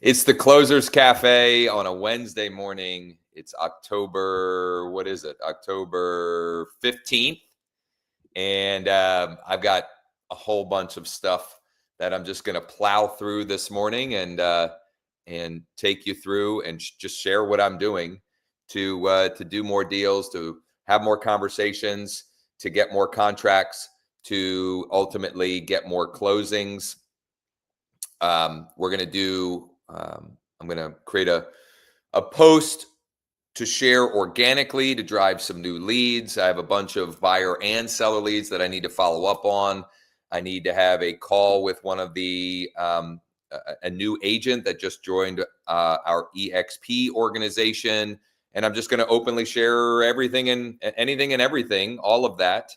It's the Closers Cafe on a Wednesday morning. It's October, what is it? October 15th. And I've got a whole bunch of stuff that I'm just going to plow through this morning and take you through and just share what I'm doing to do more deals, to have more conversations, to get more contracts, to ultimately get more closings. We're going to do, I'm going to create a post to share organically to drive some new leads. I have a bunch of buyer and seller leads that I need to follow up on. I need to have a call with one of the, a new agent that just joined our EXP organization. And I'm just going to openly share everything and anything and everything, all of that,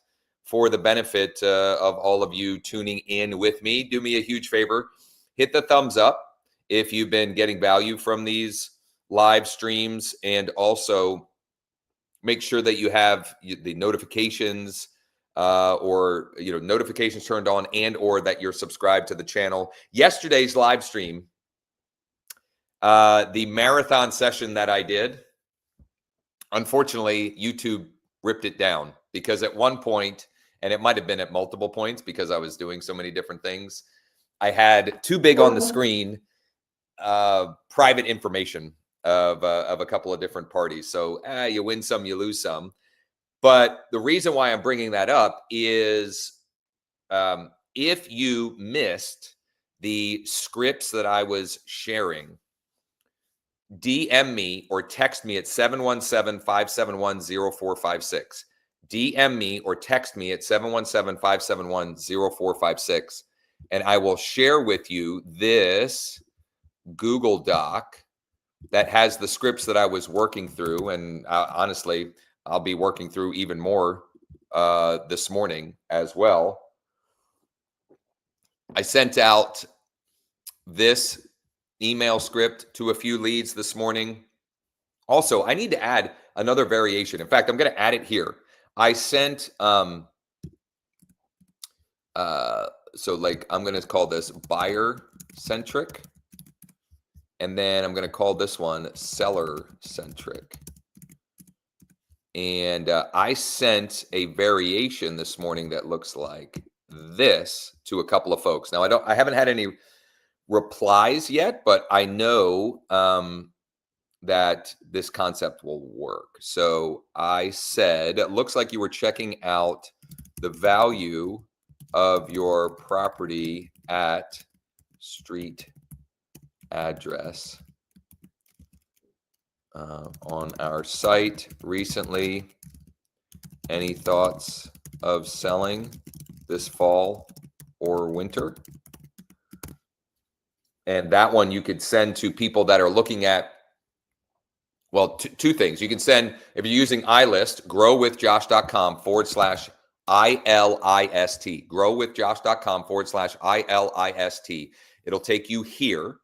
for the benefit of all of you tuning in with me. Do me a huge favor. Hit the thumbs up if you've been getting value from these live streams, and also make sure that you have the notifications or notifications turned on, and or that you're subscribed to the channel. Yesterday's live stream, the marathon session that I did, unfortunately, YouTube ripped it down because at one point, and it might have been at multiple points because I was doing so many different things, I had too big on the screen private information of a couple of different parties. So you win some, you lose some. But the reason why I'm bringing that up is if you missed the scripts that I was sharing, DM me or text me at 717-571-0456. DM me or text me at 717-571-0456. And I will share with you this Google Doc that has the scripts that I was working through. And honestly, I'll be working through even more this morning as well. I sent out this email script to a few leads this morning. Also, I need to add another variation. In fact, I'm going to add it here. I sent, so like, I'm going to call this buyer centric. And then I'm going to call this one seller centric. And I sent a variation this morning that looks like this to a couple of folks. Now, I haven't had any replies yet, but I know that this concept will work. So I said, it looks like you were checking out the value of your property at street address on our site recently. Any thoughts of selling this fall or winter? And that one you could send to people that are looking at, well, two things. You can send, if you're using iList, growwithjosh.com/ILIST, growwithjosh.com/ILIST. It'll take you here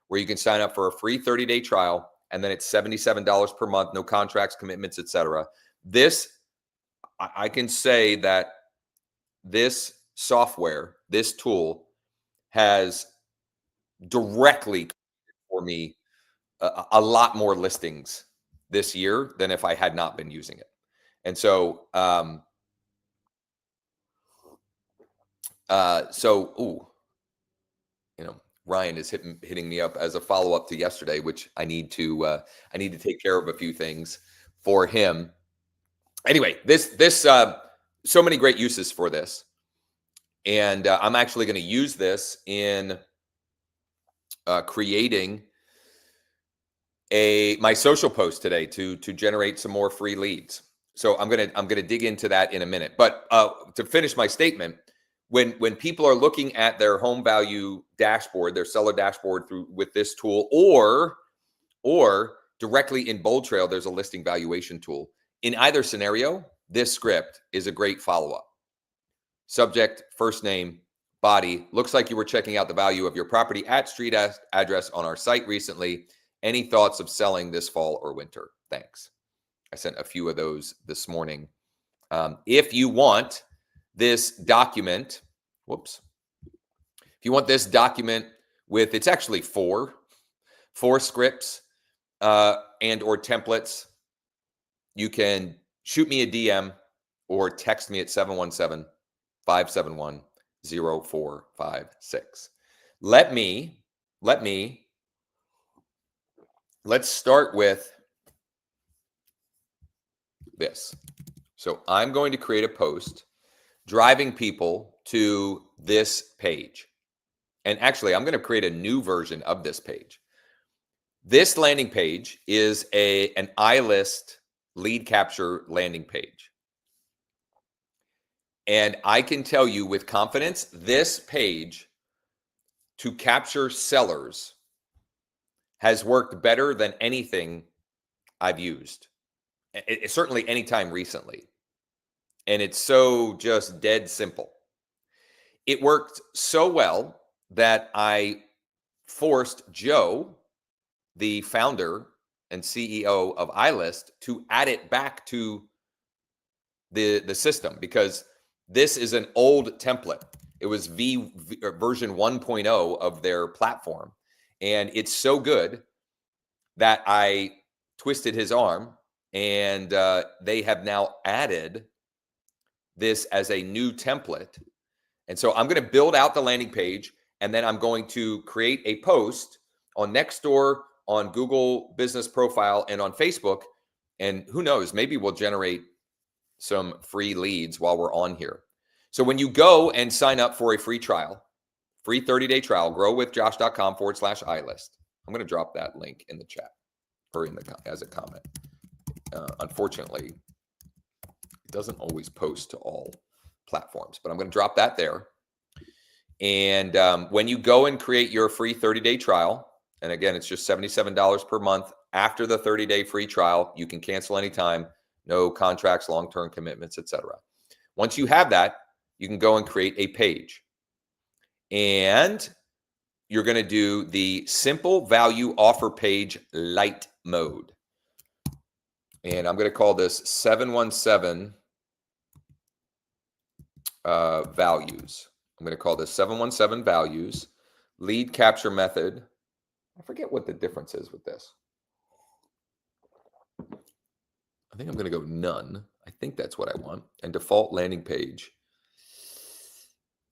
where you can sign up for a free 30-day trial, and then it's $77 per month, no contracts, commitments, etc. This, I can say that this software, this tool, has directly for me a lot more listings this year than if I had not been using it. And so, Ryan is hitting me up as a follow-up to yesterday, which I need to take care of a few things for him. Anyway, this so many great uses for this, and I'm actually going to use this in creating my social post today to generate some more free leads. So I'm gonna dig into that in a minute. But to finish my statement, when people are looking at their home value dashboard, their seller dashboard with this tool, or directly in Bold Trail, there's a listing valuation tool. In either scenario, this script is a great follow-up. Subject, first name, body. Looks like you were checking out the value of your property at street address on our site recently. Any thoughts of selling this fall or winter? Thanks. I sent a few of those this morning. If you want this document, if you want this document with, it's actually 4, for scripts and or templates, you can shoot me a DM or text me at 717-571-0456. Let's start with this. So I'm going to create a post driving people to this page. And actually, I'm going to create a new version of this page. This landing page is an iList lead capture landing page. And I can tell you with confidence, this page to capture sellers has worked better than anything I've used. Certainly anytime recently. And it's so just dead simple. It worked so well that I forced Joe, the founder and CEO of iList, to add it back to the system, because this is an old template. It was version 1.0 of their platform. And it's so good that I twisted his arm, and they have now added this as a new template. And so I'm going to build out the landing page, and then I'm going to create a post on Nextdoor, on Google Business Profile, and on Facebook. And who knows, maybe we'll generate some free leads while we're on here. So when you go and sign up for a free trial, free 30-day trial, growwithjosh.com/iList. I'm going to drop that link in the chat or as a comment. Unfortunately, it doesn't always post to all platforms, but I'm going to drop that there. And when you go and create your free 30-day trial, and again, it's just $77 per month. After the 30-day free trial, you can cancel anytime, no contracts, long-term commitments, etc. Once you have that, you can go and create a page. And you're going to do the simple value offer page light mode. And I'm going to call this 717 values. I'm going to call this 717 values lead capture method. I forget what the difference is with this. I think I'm going to go none. I think that's what I want. And default landing page.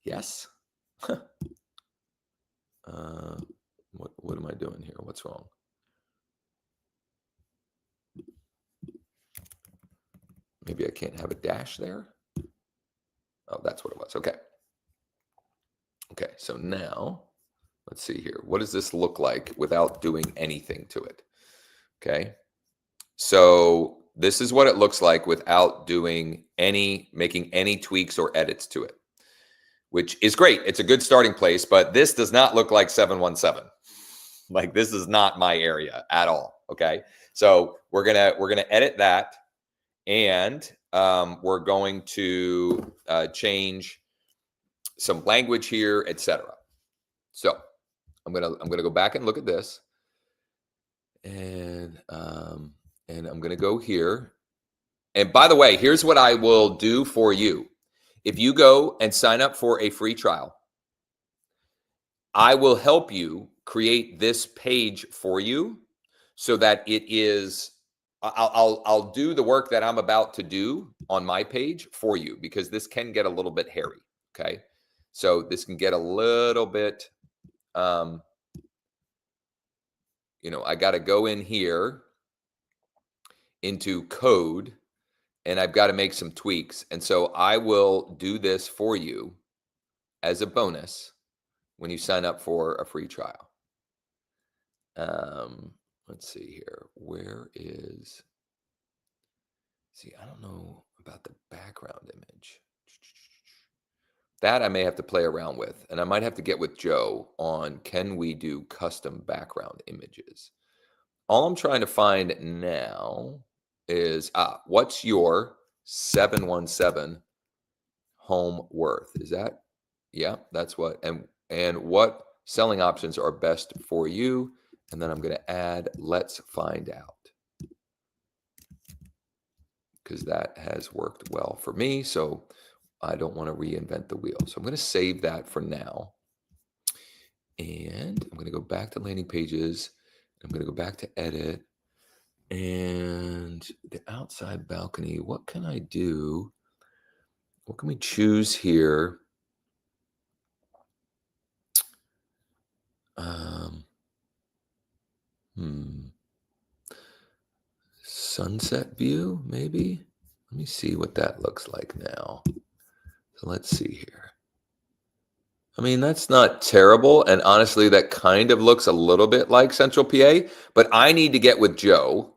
Yes. What am I doing here? What's wrong? Maybe I can't have a dash there. Oh, that's what it was. Okay. Okay, so now let's see here. What does this look like without doing anything to it? Okay. So this is what it looks like without making any tweaks or edits to it, which is great. It's a good starting place, but this does not look like 717. Like, this is not my area at all. Okay. So we're gonna edit that, and we're going to change some language here, etc. So I'm gonna go back and look at this, and I'm gonna go here. And by the way, here's what I will do for you. If you go and sign up for a free trial, I will help you create this page for you so that it is, I'll do the work that I'm about to do on my page for you, because this can get a little bit hairy. Okay. So this can get a little bit, I got to go in here into code, and I've got to make some tweaks. And so I will do this for you as a bonus when you sign up for a free trial. Let's see here. I don't know about the background image. That I may have to play around with, and I might have to get with Joe on, can we do custom background images? All I'm trying to find now is, what's your 717 home worth? Is that, yeah, that's what, and what selling options are best for you? And then I'm going to add, let's find out, because that has worked well for me. So I don't want to reinvent the wheel. So I'm going to save that for now. And I'm going to go back to landing pages. I'm going to go back to edit. And the outside balcony, what can I do? What can we choose here? Sunset view, maybe? Let me see what that looks like now. So let's see here. I mean, that's not terrible. And honestly, that kind of looks a little bit like Central PA, but I need to get with Joe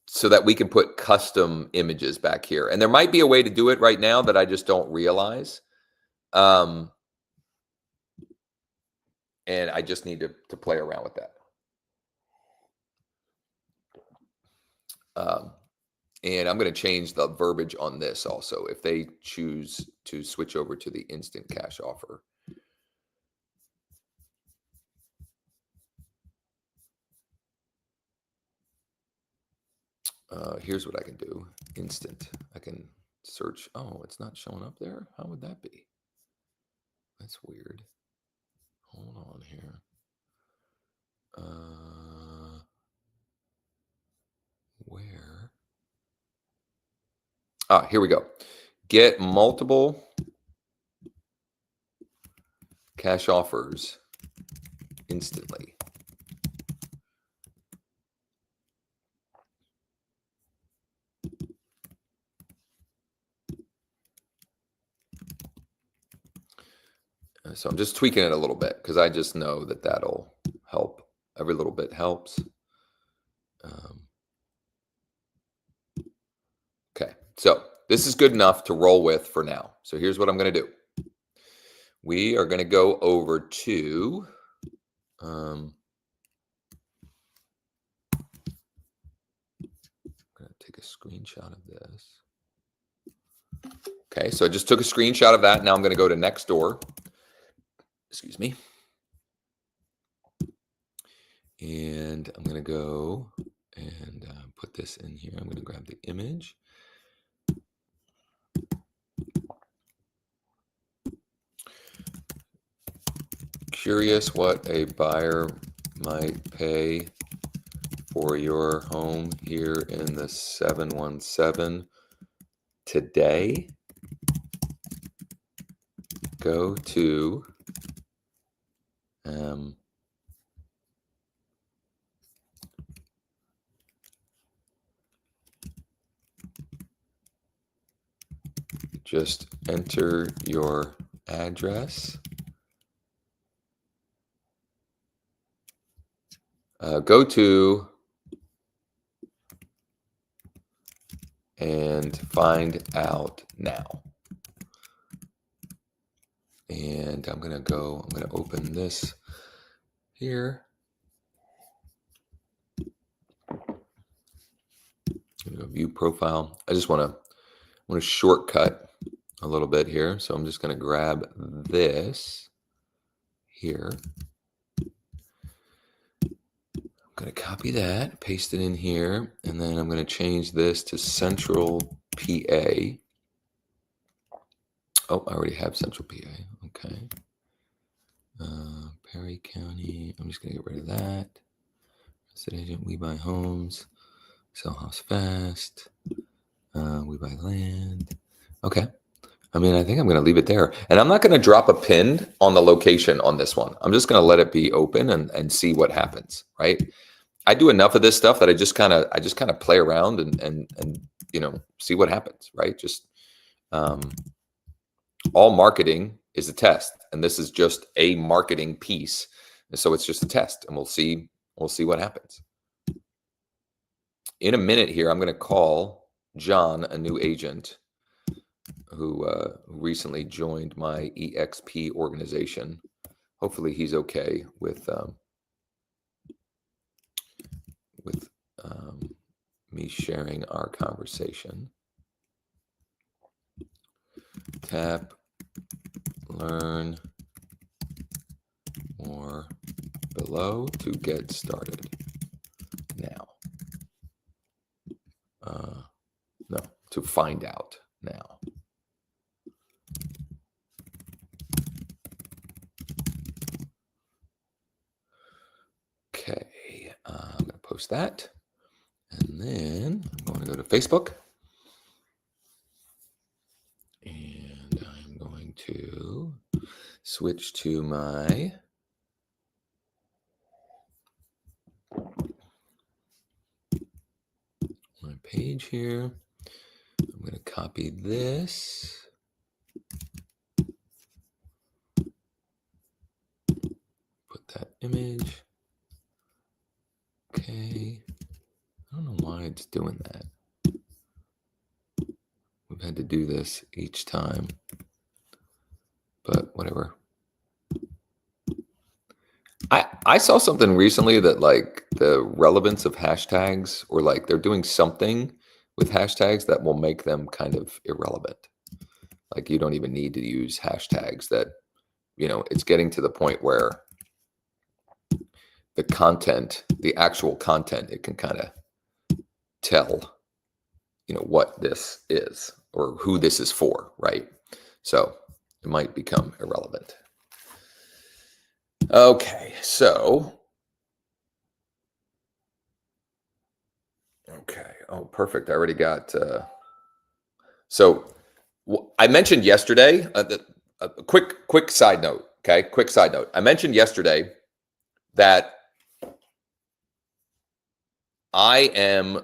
so that we can put custom images back here. And there might be a way to do it right now that I just don't realize. And I just need to play around with that. And I'm going to change the verbiage on this also if they choose to switch over to the instant cash offer. Here's what I can do. Instant. I can search. Oh, it's not showing up there. How would that be? That's weird. Hold on here. Where? Ah, here we go. Get multiple cash offers instantly. So I'm just tweaking it a little bit because I just know that that'll help. Every little bit helps. Okay, so this is good enough to roll with for now. So here's what I'm going to do. We are going to go over to I'm going to take a screenshot of this. Okay, so I just took a screenshot of that. Now I'm going to go to next door. Excuse me. And I'm going to go and put this in here. I'm going to grab the image. Curious what a buyer might pay for your home here in the 717 today. Go to just enter your address. Go to and find out now. And I'm going to open this here. I'm going to go view profile. I just want to shortcut a little bit here. So I'm just going to grab this here. I'm going to copy that, paste it in here, and then I'm going to change this to Central PA. Oh, I already have Central PA. Okay. Perry County. I'm just going to get rid of that. Resident agent, we buy homes. Sell house fast. We buy land. Okay. I mean, I think I'm going to leave it there. And I'm not going to drop a pin on the location on this one. I'm just going to let it be open and see what happens, right? I do enough of this stuff that I just kind of play around and see what happens, right? Just all marketing is a test, and this is just a marketing piece. And so it's just a test, and we'll see what happens. In a minute here, I'm going to call John, a new agent who recently joined my EXP organization. Hopefully he's okay with me sharing our conversation. Tap, learn more below to get started now. No, to find out now. Okay, I'm going to post that. And then I'm going to go to Facebook. And I'm going to switch to my page here. I'm going to copy this. Put that image. Okay. I don't know why it's doing that. We've had to do this each time, but whatever. I saw something recently that like the relevance of hashtags, or like they're doing something with hashtags that will make them kind of irrelevant. Like you don't even need to use hashtags. That, you know, it's getting to the point where the content, the actual content, it can kind of tell, you know, what this is or who this is for, right? So it might become irrelevant. Okay, so okay. Oh, perfect. I already got. So I mentioned yesterday. A quick side note. Okay, quick side note. I mentioned yesterday that I am,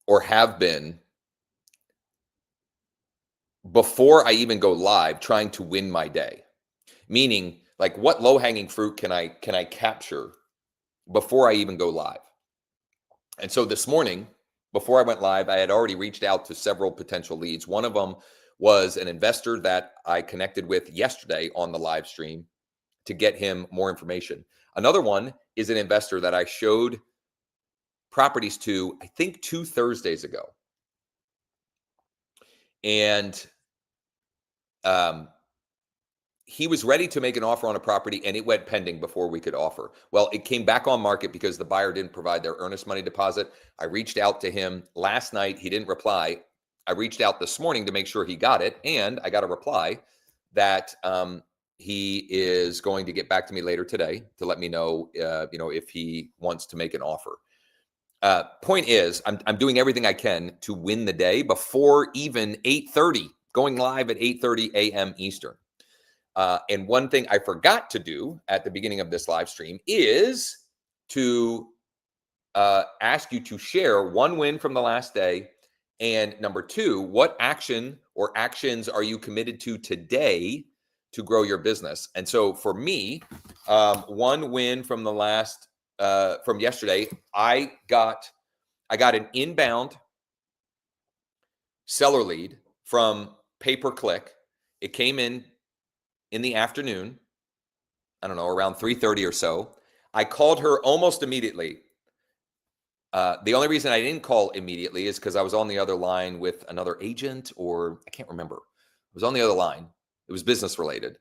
or have been, before I even go live, trying to win my day. Meaning, like, what low hanging fruit can I capture before I even go live? And so this morning, before I went live, I had already reached out to several potential leads. One of them was an investor that I connected with yesterday on the live stream to get him more information. Another one is an investor that I showed properties to, I think 2 Thursdays ago. And he was ready to make an offer on a property, and it went pending before we could offer. Well, it came back on market because the buyer didn't provide their earnest money deposit. I reached out to him last night. He didn't reply. I reached out this morning to make sure he got it, and I got a reply that he is going to get back to me later today to let me know, you know, if he wants to make an offer. Point is, I'm doing everything I can to win the day before even 8:30, going live at 8:30 a.m. Eastern. And one thing I forgot to do at the beginning of this live stream is to ask you to share one win from the last day. And number two, what action or actions are you committed to today to grow your business? And so for me, one win from the last, from yesterday, I got an inbound seller lead from pay-per-click. It came in the afternoon, I don't know, around 3:30 or so. I called her almost immediately. The only reason I didn't call immediately is because I was on the other line with another agent, or I can't remember. I was on the other line. It was business related.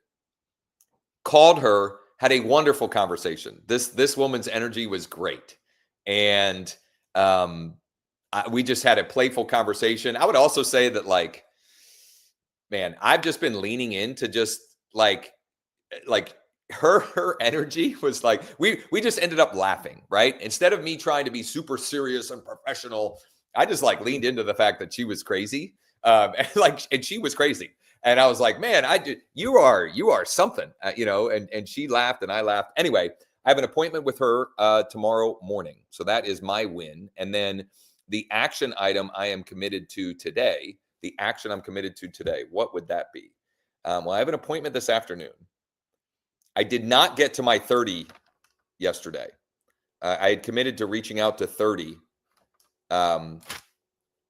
Called her, had a wonderful conversation. This woman's energy was great. And we just had a playful conversation. I would also say that, like, man, I've just been leaning into just like her energy was like, we just ended up laughing, right? Instead of me trying to be super serious and professional, I just like leaned into the fact that she was crazy. And she was crazy. And I was like, man, you are something, you know, and she laughed and I laughed. Anyway, I have an appointment with her tomorrow morning. So that is my win. And then the action item I am committed to today, what would that be? Well, I have an appointment this afternoon. I did not get to my 30 yesterday. I had committed to reaching out to 30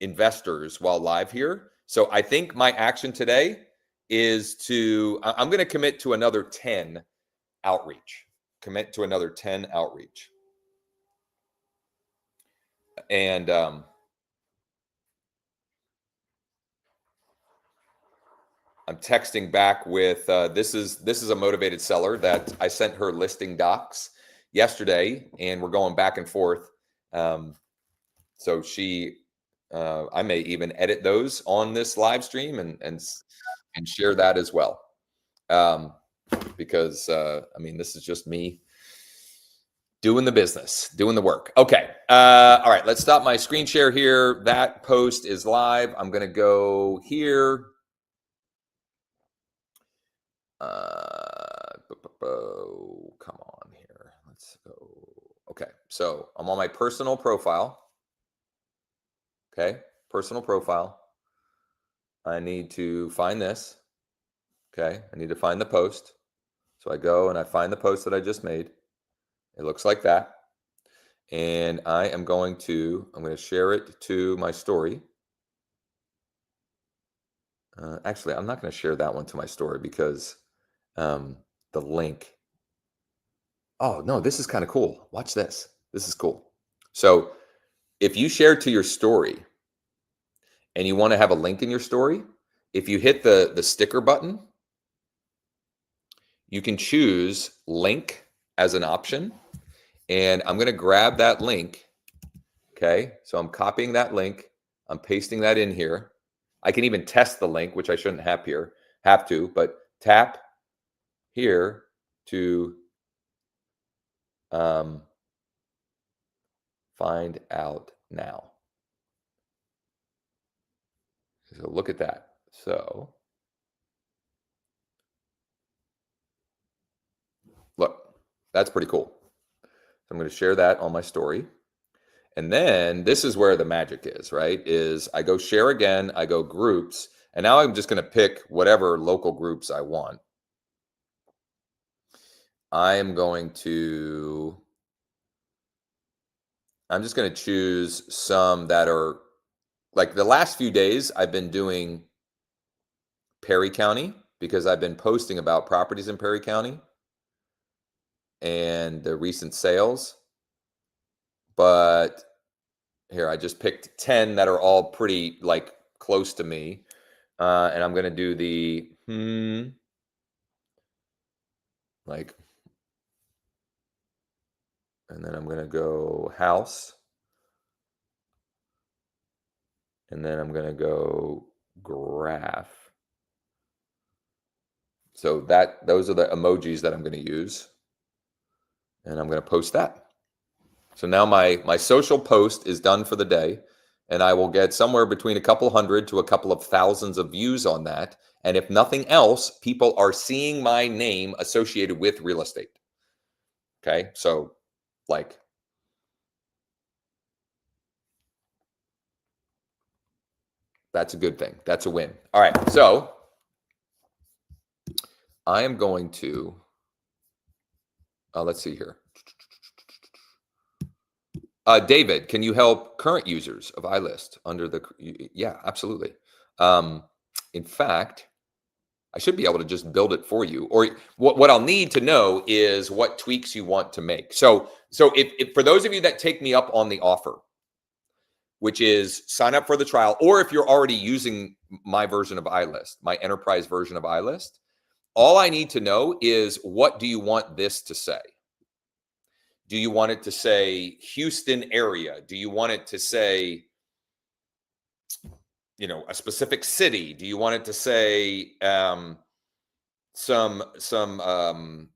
investors while live here. So I think my action today is I'm going to commit to another 10 outreach. And I'm texting back with this is a motivated seller that I sent her listing docs yesterday, and we're going back and forth. So I may even edit those on this live stream and share that as well, because I mean, this is just me Doing the business, doing the work. Okay. All right. Let's stop my screen share here. That post is live. I'm going to go here. Come on here. Let's go. Okay. So I'm on my personal profile. Okay. Personal profile. I need to find this. Okay. I need to find the post. So I go and I find the post that I just made. It looks like that. And I'm going to share it to my story. Actually, I'm not going to share that one to my story because the link. Oh, no, this is kind of cool. Watch this. This is cool. So if you share to your story and you want to have a link in your story, if you hit the sticker button, you can choose link as an option. And I'm going to grab that link. Okay, so I'm copying that link. I'm pasting that in here. I can even test the link, which I shouldn't have to, but tap here to find out now. So look at that. So look, that's pretty cool. So I'm going to share that on my story. And then this is where the magic is, right? Is I go share again, I go groups, and now I'm just going to pick whatever local groups I want. I'm just going to choose some that are like the last few days I've been doing Perry County because I've been posting about properties in Perry County and the recent sales. But here, I just picked 10 that are all pretty like close to me. And I'm going to do the like, and then I'm going to go house. And then I'm going to go graph. So those are the emojis that I'm going to use. And I'm going to post that. So now my social post is done for the day. And I will get somewhere between a couple hundred to a couple of thousands of views on that. And if nothing else, people are seeing my name associated with real estate. Okay. So like, that's a good thing. That's a win. All right. So I am going to, let's see here. David, can you help current users of iList under the, yeah, absolutely. In fact, I should be able to just build it for you. Or what I'll need to know is what tweaks you want to make. So if for those of you that take me up on the offer, which is sign up for the trial, or if you're already using my version of iList, my enterprise version of iList, all I need to know is what do you want this to say? Do you want it to say Houston area? Do you want it to say, a specific city? Do you want it to say some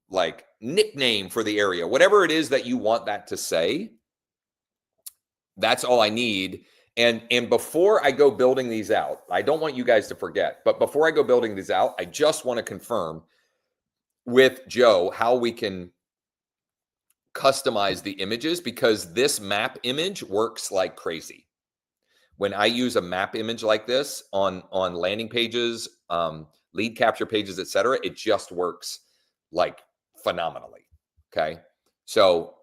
like nickname for the area? Whatever it is that you want that to say, that's all I need. And before I go building these out, I don't want you guys to forget, but before I go building these out, I just want to confirm with Joe how we can customize the images, because this map image works like crazy. When I use a map image like this on landing pages, lead capture pages, etc., it just works like phenomenally. Okay. So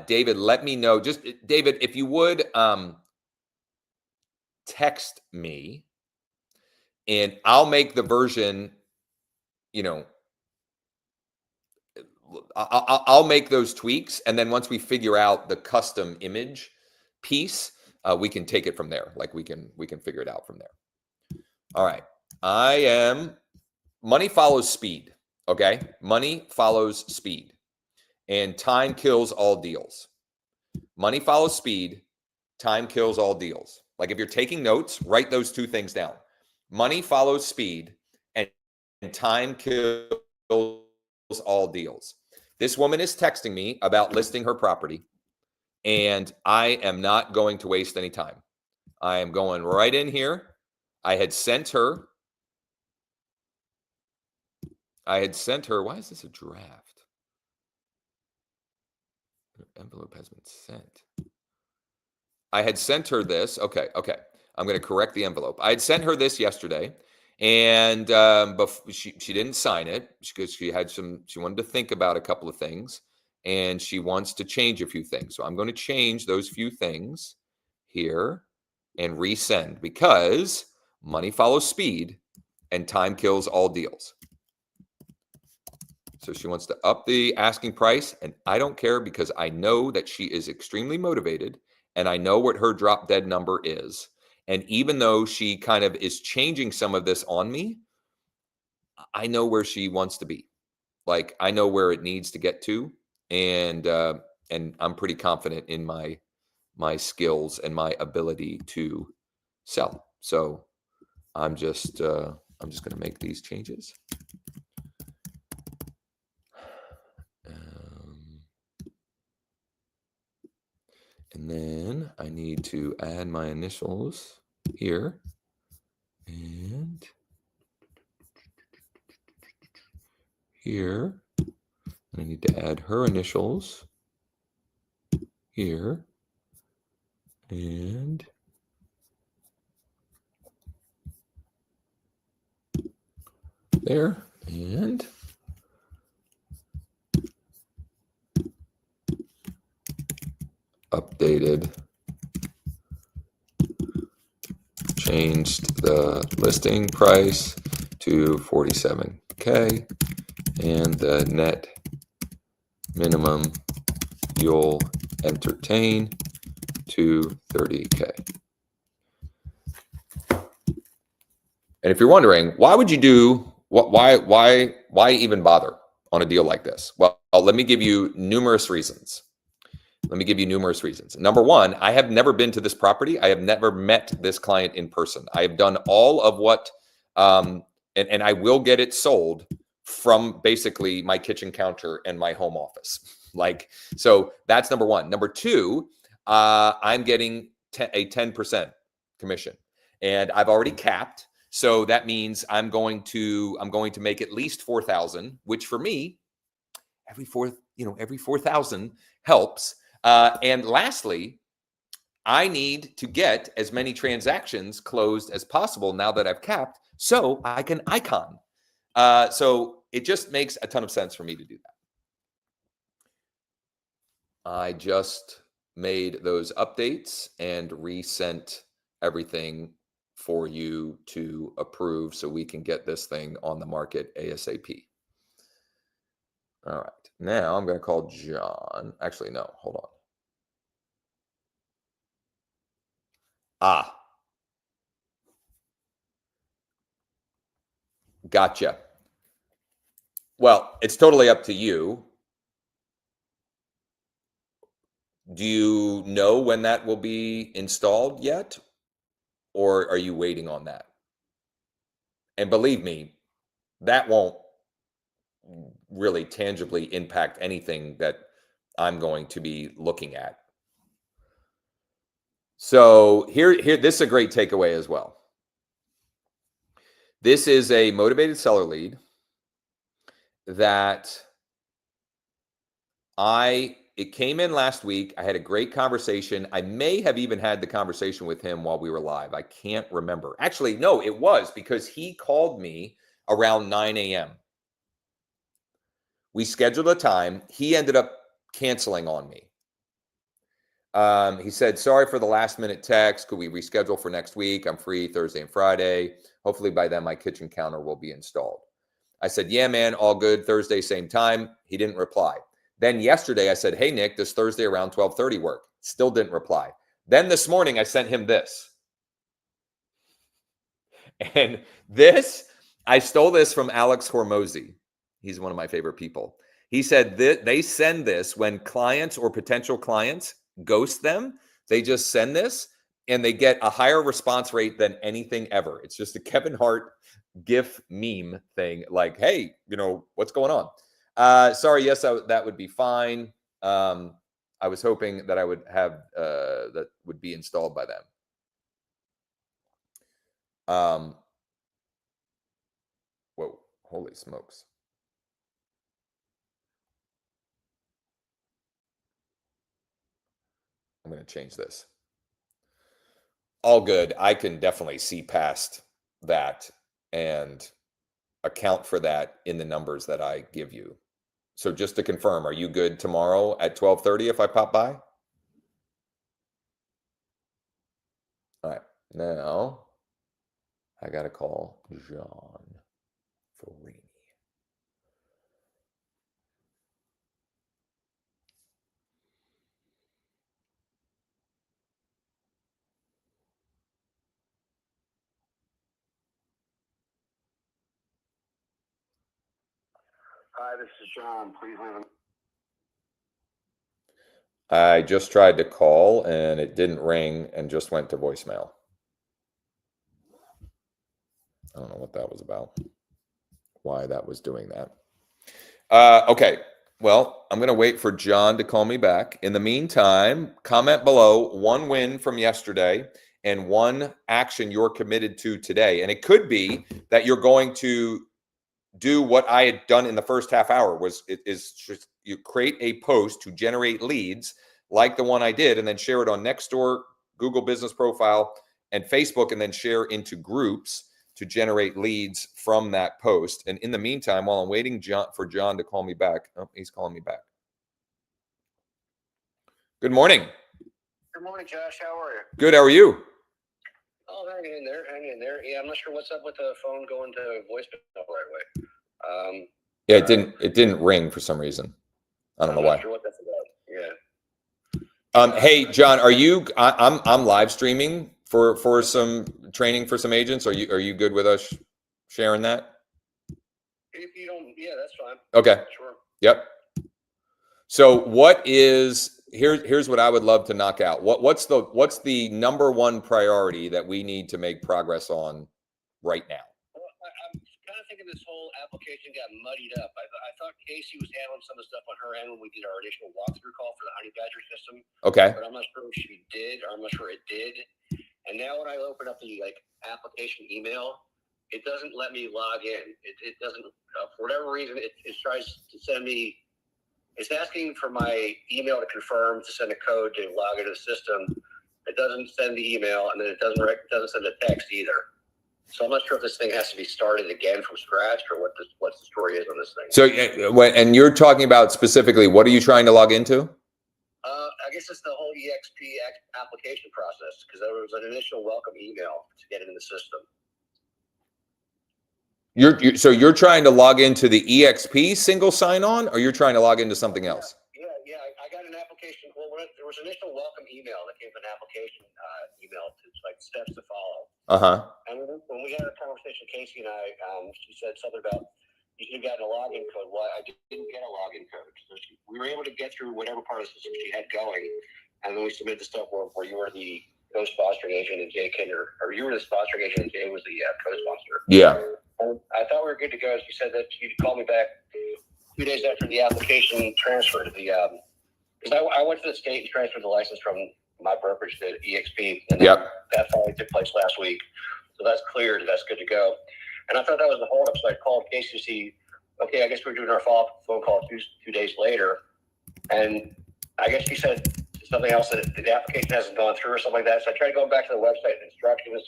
David, let me know. Just David, if you would text me and I'll make the version, I'll make those tweaks. And then once we figure out the custom image piece, we can take it from there. Like we can figure it out from there. All right. Money follows speed. Okay. Money follows speed, and time kills all deals. Money follows speed. Time kills all deals. Like if you're taking notes, write those two things down. Money follows speed, and time kills all deals. This woman is texting me about listing her property, and I am not going to waste any time. I am going right in here. I had sent her, why is this a draft? Envelope has been sent. I had sent her this. Okay. I'm going to correct the envelope. I had sent her this yesterday, and she didn't sign it because she wanted to think about a couple of things, and she wants to change a few things. So I'm going to change those few things here and resend, because money follows speed and time kills all deals. So she wants to up the asking price, and I don't care, because I know that she is extremely motivated, and I know what her drop dead number is. And even though she kind of is changing some of this on me, I know where she wants to be. Like, I know where it needs to get to, and I'm pretty confident in my skills and my ability to sell. So I'm just going to make these changes. And then I need to add my initials here, and here. I need to add her initials here, and there, and updated, changed the listing price to $47K, and the net minimum you'll entertain to $30K. And if you're wondering, why would you do why even bother on a deal like this? Well, let me give you numerous reasons. Number one, I have never been to this property. I have never met this client in person. I have done all of what, and I will get it sold from basically my kitchen counter and my home office. So that's number one. Number two, I'm getting a 10% commission, and I've already capped. So that means I'm going to make at least 4,000, which for me, every 4,000 helps. And lastly, I need to get as many transactions closed as possible now that I've capped, so I can icon. So it just makes a ton of sense for me to do that. I just made those updates and resent everything for you to approve, so we can get this thing on the market ASAP. All right. Now I'm going to call John. Actually, no, hold on. Gotcha. Well, it's totally up to you. Do you know when that will be installed yet? Or are you waiting on that? And believe me, that won't really tangibly impact anything that I'm going to be looking at. So here, this is a great takeaway as well. This is a motivated seller lead that it came in last week. I had a great conversation. I may have even had the conversation with him while we were live. I can't remember. Actually, no, it was, because he called me around 9 a.m. We scheduled a time. He ended up canceling on me. He said, sorry for the last minute text. Could we reschedule for next week? I'm free Thursday and Friday. Hopefully by then my kitchen counter will be installed. I said, yeah, man, all good. Thursday, same time. He didn't reply. Then yesterday I said, hey, Nick, does Thursday around 12:30 work? Still didn't reply. Then this morning I sent him this. And this, I stole this from Alex Hormozy. He's one of my favorite people. He said that they send this when clients or potential clients ghost them. They just send this and they get a higher response rate than anything ever. It's just a Kevin Hart GIF meme thing. Like, hey, what's going on? Sorry, yes, that would be fine. I was hoping that I would have that would be installed by then. Whoa, holy smokes. I'm going to change this. All good. I can definitely see past that and account for that in the numbers that I give you. So just to confirm, are you good tomorrow at 12:30 if I pop by? All right. Now I got to call John Farini. Hi, this is John. Please leave I just tried to call and it didn't ring and just went to voicemail. I don't know what that was about, why that was doing that. Okay, well, I'm going to wait for John to call me back. In the meantime, comment below one win from yesterday and one action you're committed to today. And it could be that you're going to do what I had done in the first half hour is you create a post to generate leads like the one I did and then share it on Nextdoor, Google Business Profile, and Facebook, and then share into groups to generate leads from that post. And in the meantime, while I'm waiting for John to call me back, oh, he's calling me back. Good morning. Good morning, Josh. How are you? Good. How are you? Oh, hanging in there, hanging in there. Yeah, I'm not sure what's up with the phone going to voicemail right away. Yeah, it didn't ring for some reason. I don't know why. I'm not sure what that's about. Yeah. Hey, John, are you? I'm live streaming for some training for some agents. Are you good with us sharing that? If you don't, yeah, that's fine. Okay. Sure. Yep. So here's what I would love to knock out. What's the number one priority that we need to make progress on right now? Well, I'm kind of thinking this whole application got muddied up. I thought Casey was handling some of the stuff on her end when we did our initial walkthrough call for the Honey Badger system. Okay. But I'm not sure if she did, or I'm not sure it did. And now when I open up the application email, it doesn't let me log in. It doesn't, for whatever reason, it tries to send me. It's asking for my email to confirm to send a code to log into the system. It doesn't send the email, and then it doesn't send a text either. So I'm not sure if this thing has to be started again from scratch or what the story is on this thing. So and you're talking about specifically, what are you trying to log into? I guess it's the whole EXP application process, because there was an initial welcome email to get it in the system. So you're trying to log into the EXP single sign-on, or you're trying to log into something else? Yeah. I got an application. Well, there was an initial welcome email that came from an application email to steps to follow. And when we had a conversation, Casey and I, she said something about you should have gotten a login code. Well, I didn't get a login code. So we were able to get through whatever part of the system she had going, and then we submitted the stuff where you were the co-sponsoring agent and Jay Kinder, or you were the sponsoring agent and Jay was the co-sponsor. Yeah. And I thought we were good to go. She said that she'd call me back 2 days after the application transferred to the because I went to the state and transferred the license from my brokerage to EXP, and that finally took place last week. So that's cleared. That's good to go. And I thought that was the holdup. So I called Casey to see, okay, I guess we're doing our follow-up phone call 2 days later. And I guess she said something else, that the application hasn't gone through or something like that. So I tried going back to the website and instructions,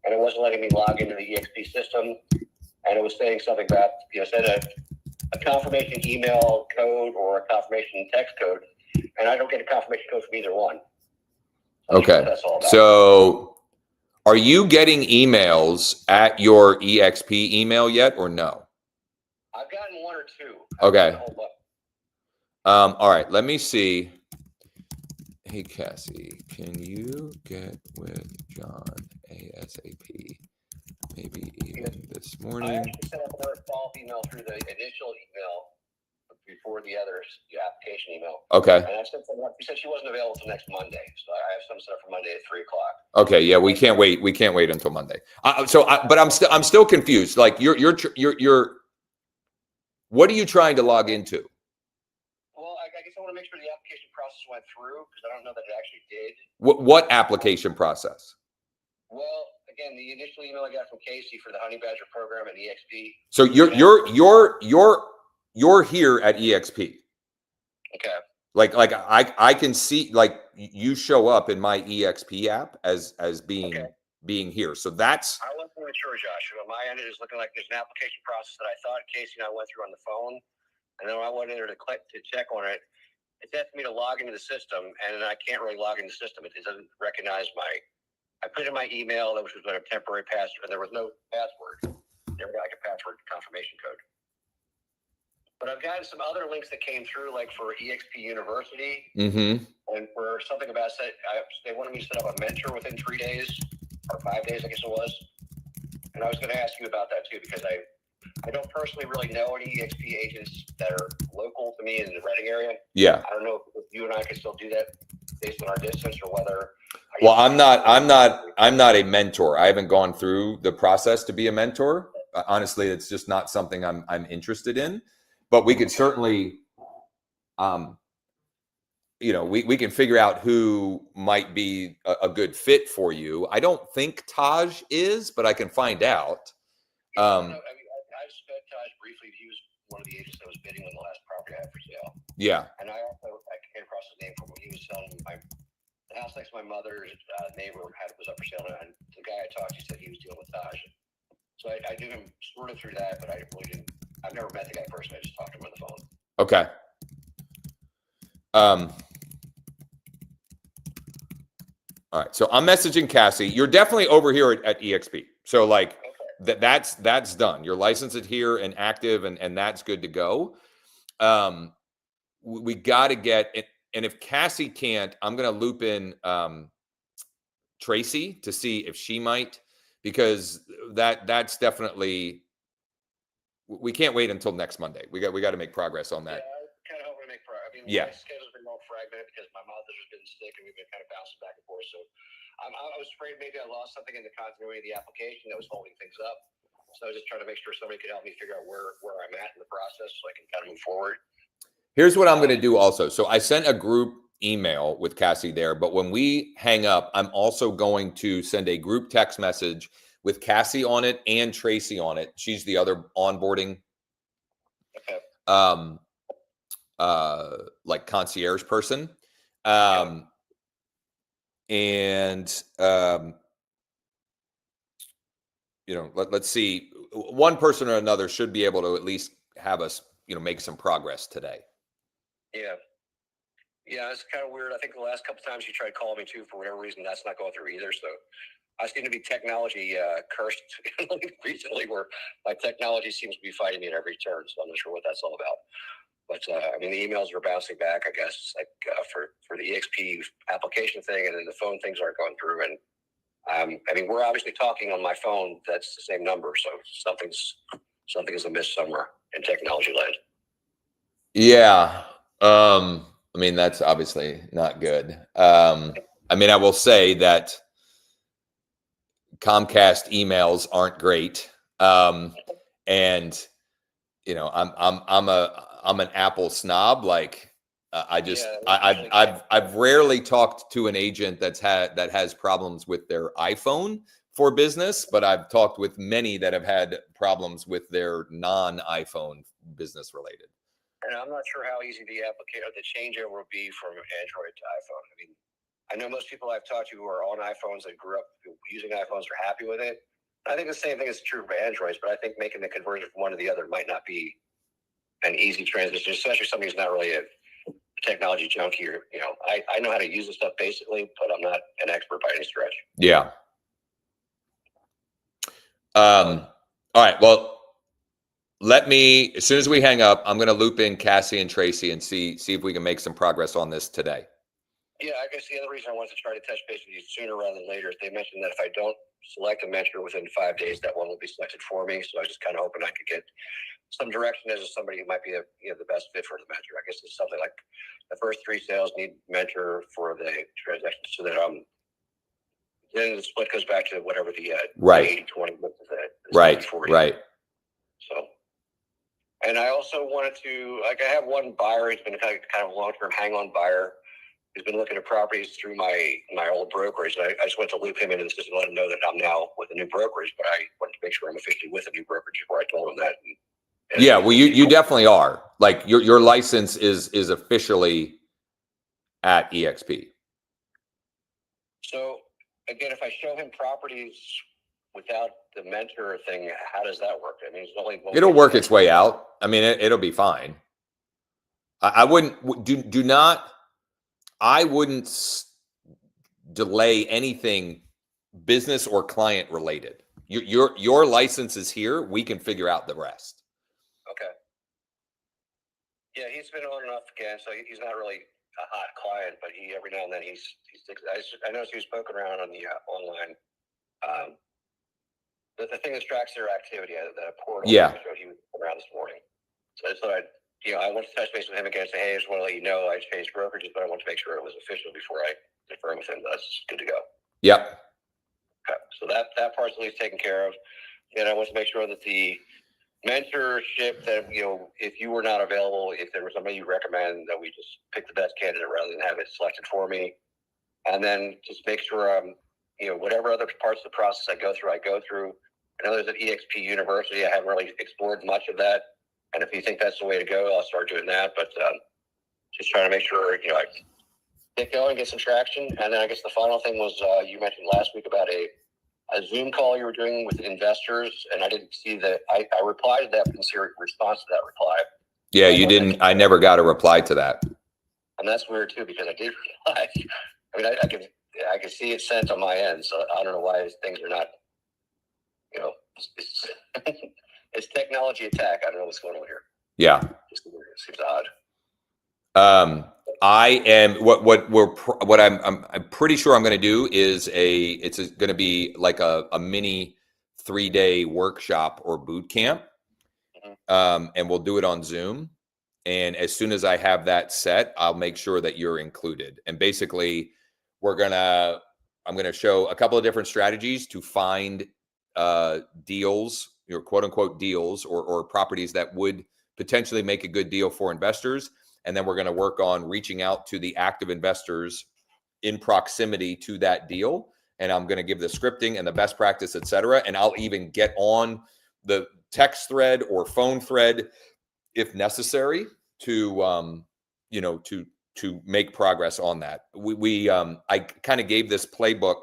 and it wasn't letting me log into the EXP system. And it was saying something about, said a confirmation email code or a confirmation text code. And I don't get a confirmation code from either one. Okay. That's all about. So are you getting emails at your EXP email yet or no? I've gotten one or two. Okay. All right. Let me see. Hey, Cassie, can you get with John ASAP? Maybe even this morning. I actually set up another follow-up email through the initial email before the application email. Okay. And I said something. She said she wasn't available until next Monday, so I have some stuff for Monday at 3 o'clock. Okay. Yeah, we can't wait. We can't wait until Monday. But I'm still confused. Like you're What are you trying to log into? Well, I guess I want to make sure the application process went through because I don't know that it actually did. What application process? Well, again, the initial email I got from Casey for the Honey Badger program at EXP. So you're here at EXP. Okay. Like I can see, like, you show up in my EXP app as being here. So that's. I wasn't really sure, Josh. On my end, it is looking like there's an application process that I thought Casey and I went through on the phone, and then when I went in there to check on it, it's asking me to log into the system, and I can't really log into the system. It doesn't recognize I put in my email, which was a temporary password, and there was no password. Never got like a password confirmation code. But I've got some other links that came through, like for EXP University, and for something about they wanted me to set up a mentor within 3 days or 5 days, I guess it was. And I was going to ask you about that too, because I don't personally really know any EXP agents that are local to me in the Reading area. Yeah. I don't know if you and I can still do that based on our distance, or whether. Well, I'm not a mentor. I haven't gone through the process to be a mentor. Honestly, it's just not something I'm interested in. But we could certainly, we can figure out who might be a good fit for you. I don't think Taj is, but I can find out. I spoke to Taj briefly. He was one of the agents that was bidding on the last property I had for sale. Yeah. And I came across his name from when he was selling the house next to my mother's neighbor was up for sale, and the guy I talked to said he was dealing with Taj. So I knew him sort of through that, but I really didn't. I've never met the guy personally. I just talked to him on the phone. Okay. All right. So I'm messaging Cassie. You're definitely over here at EXP. So like that's done. Your license is here and active, and that's good to go. We got to get it. And if Cassie can't, I'm going to loop in Tracy to see if she might, because that's definitely. We can't wait until next Monday. We got to make progress on that. Yeah, I'm kind of hoping to make progress. I mean, my schedule's been more fragmented because my mother's been sick and we've been kind of bouncing back and forth. So I was afraid maybe I lost something in the continuity of the application that was holding things up. So I was just trying to make sure somebody could help me figure out where I'm at in the process so I can kind of move forward. Here's what I'm going to do also. So I sent a group email with Cassie there, but when we hang up, I'm also going to send a group text message with Cassie on it and Tracy on it. She's the other onboarding, like concierge person. Let's see. One person or another should be able to at least have us, make some progress today. Yeah, it's kind of weird. I think the last couple times you tried calling me too, for whatever reason, that's not going through either. So I seem to be technology cursed recently, where my technology seems to be fighting me at every turn. So I'm not sure what that's all about. But I mean, the emails are bouncing back, I guess, like for the EXP application thing, and then the phone things aren't going through. And I mean, we're obviously talking on my phone. That's the same number. So something is amiss somewhere in technology land. Yeah. I mean, that's obviously not good. I mean, I will say that Comcast emails aren't great. And I'm an Apple snob. Like I've rarely talked to an agent that has problems with their iPhone for business, but I've talked with many that have had problems with their non-iPhone business related. And I'm not sure how easy the changeover will be from Android to iPhone. I mean, I know most people I've talked to who are on iPhones that grew up using iPhones are happy with it. I think the same thing is true for Androids, but I think making the conversion from one to the other might not be an easy transition, especially somebody who's not really a technology junkie. Or, I know how to use this stuff basically, but I'm not an expert by any stretch. Yeah. All right. Well, as soon as we hang up, I'm going to loop in Cassie and Tracy and see if we can make some progress on this today. Yeah, I guess the other reason I wanted to try to touch base with you sooner rather than later is they mentioned that if I don't select a mentor within 5 days, that one will be selected for me. So I was just kind of hoping I could get some direction as somebody who might be the best fit for the mentor. I guess it's something like the first 3 sales need mentor for the transaction, so that then the split goes back to whatever the right 80-20 right 40. Right. So And I also wanted to, like, I have one buyer. He's been kind of a long-term hang-on buyer. He's been looking at properties through my old brokerage. And I just went to loop him into this just to let him know that I'm now with a new brokerage, but I wanted to make sure I'm officially with a new brokerage before I told him that. And yeah, well, you definitely are. Like your license is officially at EXP. So again, if I show him properties without the mentor thing, how does that work? I mean, it's only It'll work its way out. I mean, it'll be fine. I wouldn't do not. I wouldn't delay anything business or client related. Your license is here. We can figure out the rest. Okay. Yeah, he's been on and off again, so he's not really a hot client, but every now and then he's I noticed he was poking around on the online. The thing that tracks their activity, the portal. Yeah. So he was around this morning. So I thought, I want to touch base with him again and say, hey, I just want to let you know I changed brokerages, but I want to make sure it was official before I confirm with him. That's good to go. Yep. Okay. So that part's at least taken care of. And I want to make sure that the mentorship that, if you were not available, if there was somebody you recommend, that we just pick the best candidate rather than have it selected for me. And then just make sure I'm, whatever other parts of the process I go through. I know there's an EXP University. I haven't really explored much of that. And if you think that's the way to go, I'll start doing that. But just trying to make sure, I get going, get some traction. And then I guess the final thing was you mentioned last week about a Zoom call you were doing with investors. And I didn't see that. I replied to that, didn't see a response to that reply. Yeah, you didn't. I never got a reply to that. And that's weird, too, because I did reply. I mean, I can see it sent on my end. So I don't know why things are not, it's technology attack. I don't know what's going on here. Yeah. It seems odd. I am what I'm pretty sure I'm going to do is it's going to be like a mini 3-day workshop or boot camp. And we'll do it on Zoom. And as soon as I have that set, I'll make sure that you're included. And basically I'm going to show a couple of different strategies to find deals, quote unquote deals or properties that would potentially make a good deal for investors. And then we're going to work on reaching out to the active investors in proximity to that deal. And I'm going to give the scripting and the best practice, et cetera. And I'll even get on the text thread or phone thread if necessary to make progress on that. I kind of gave this playbook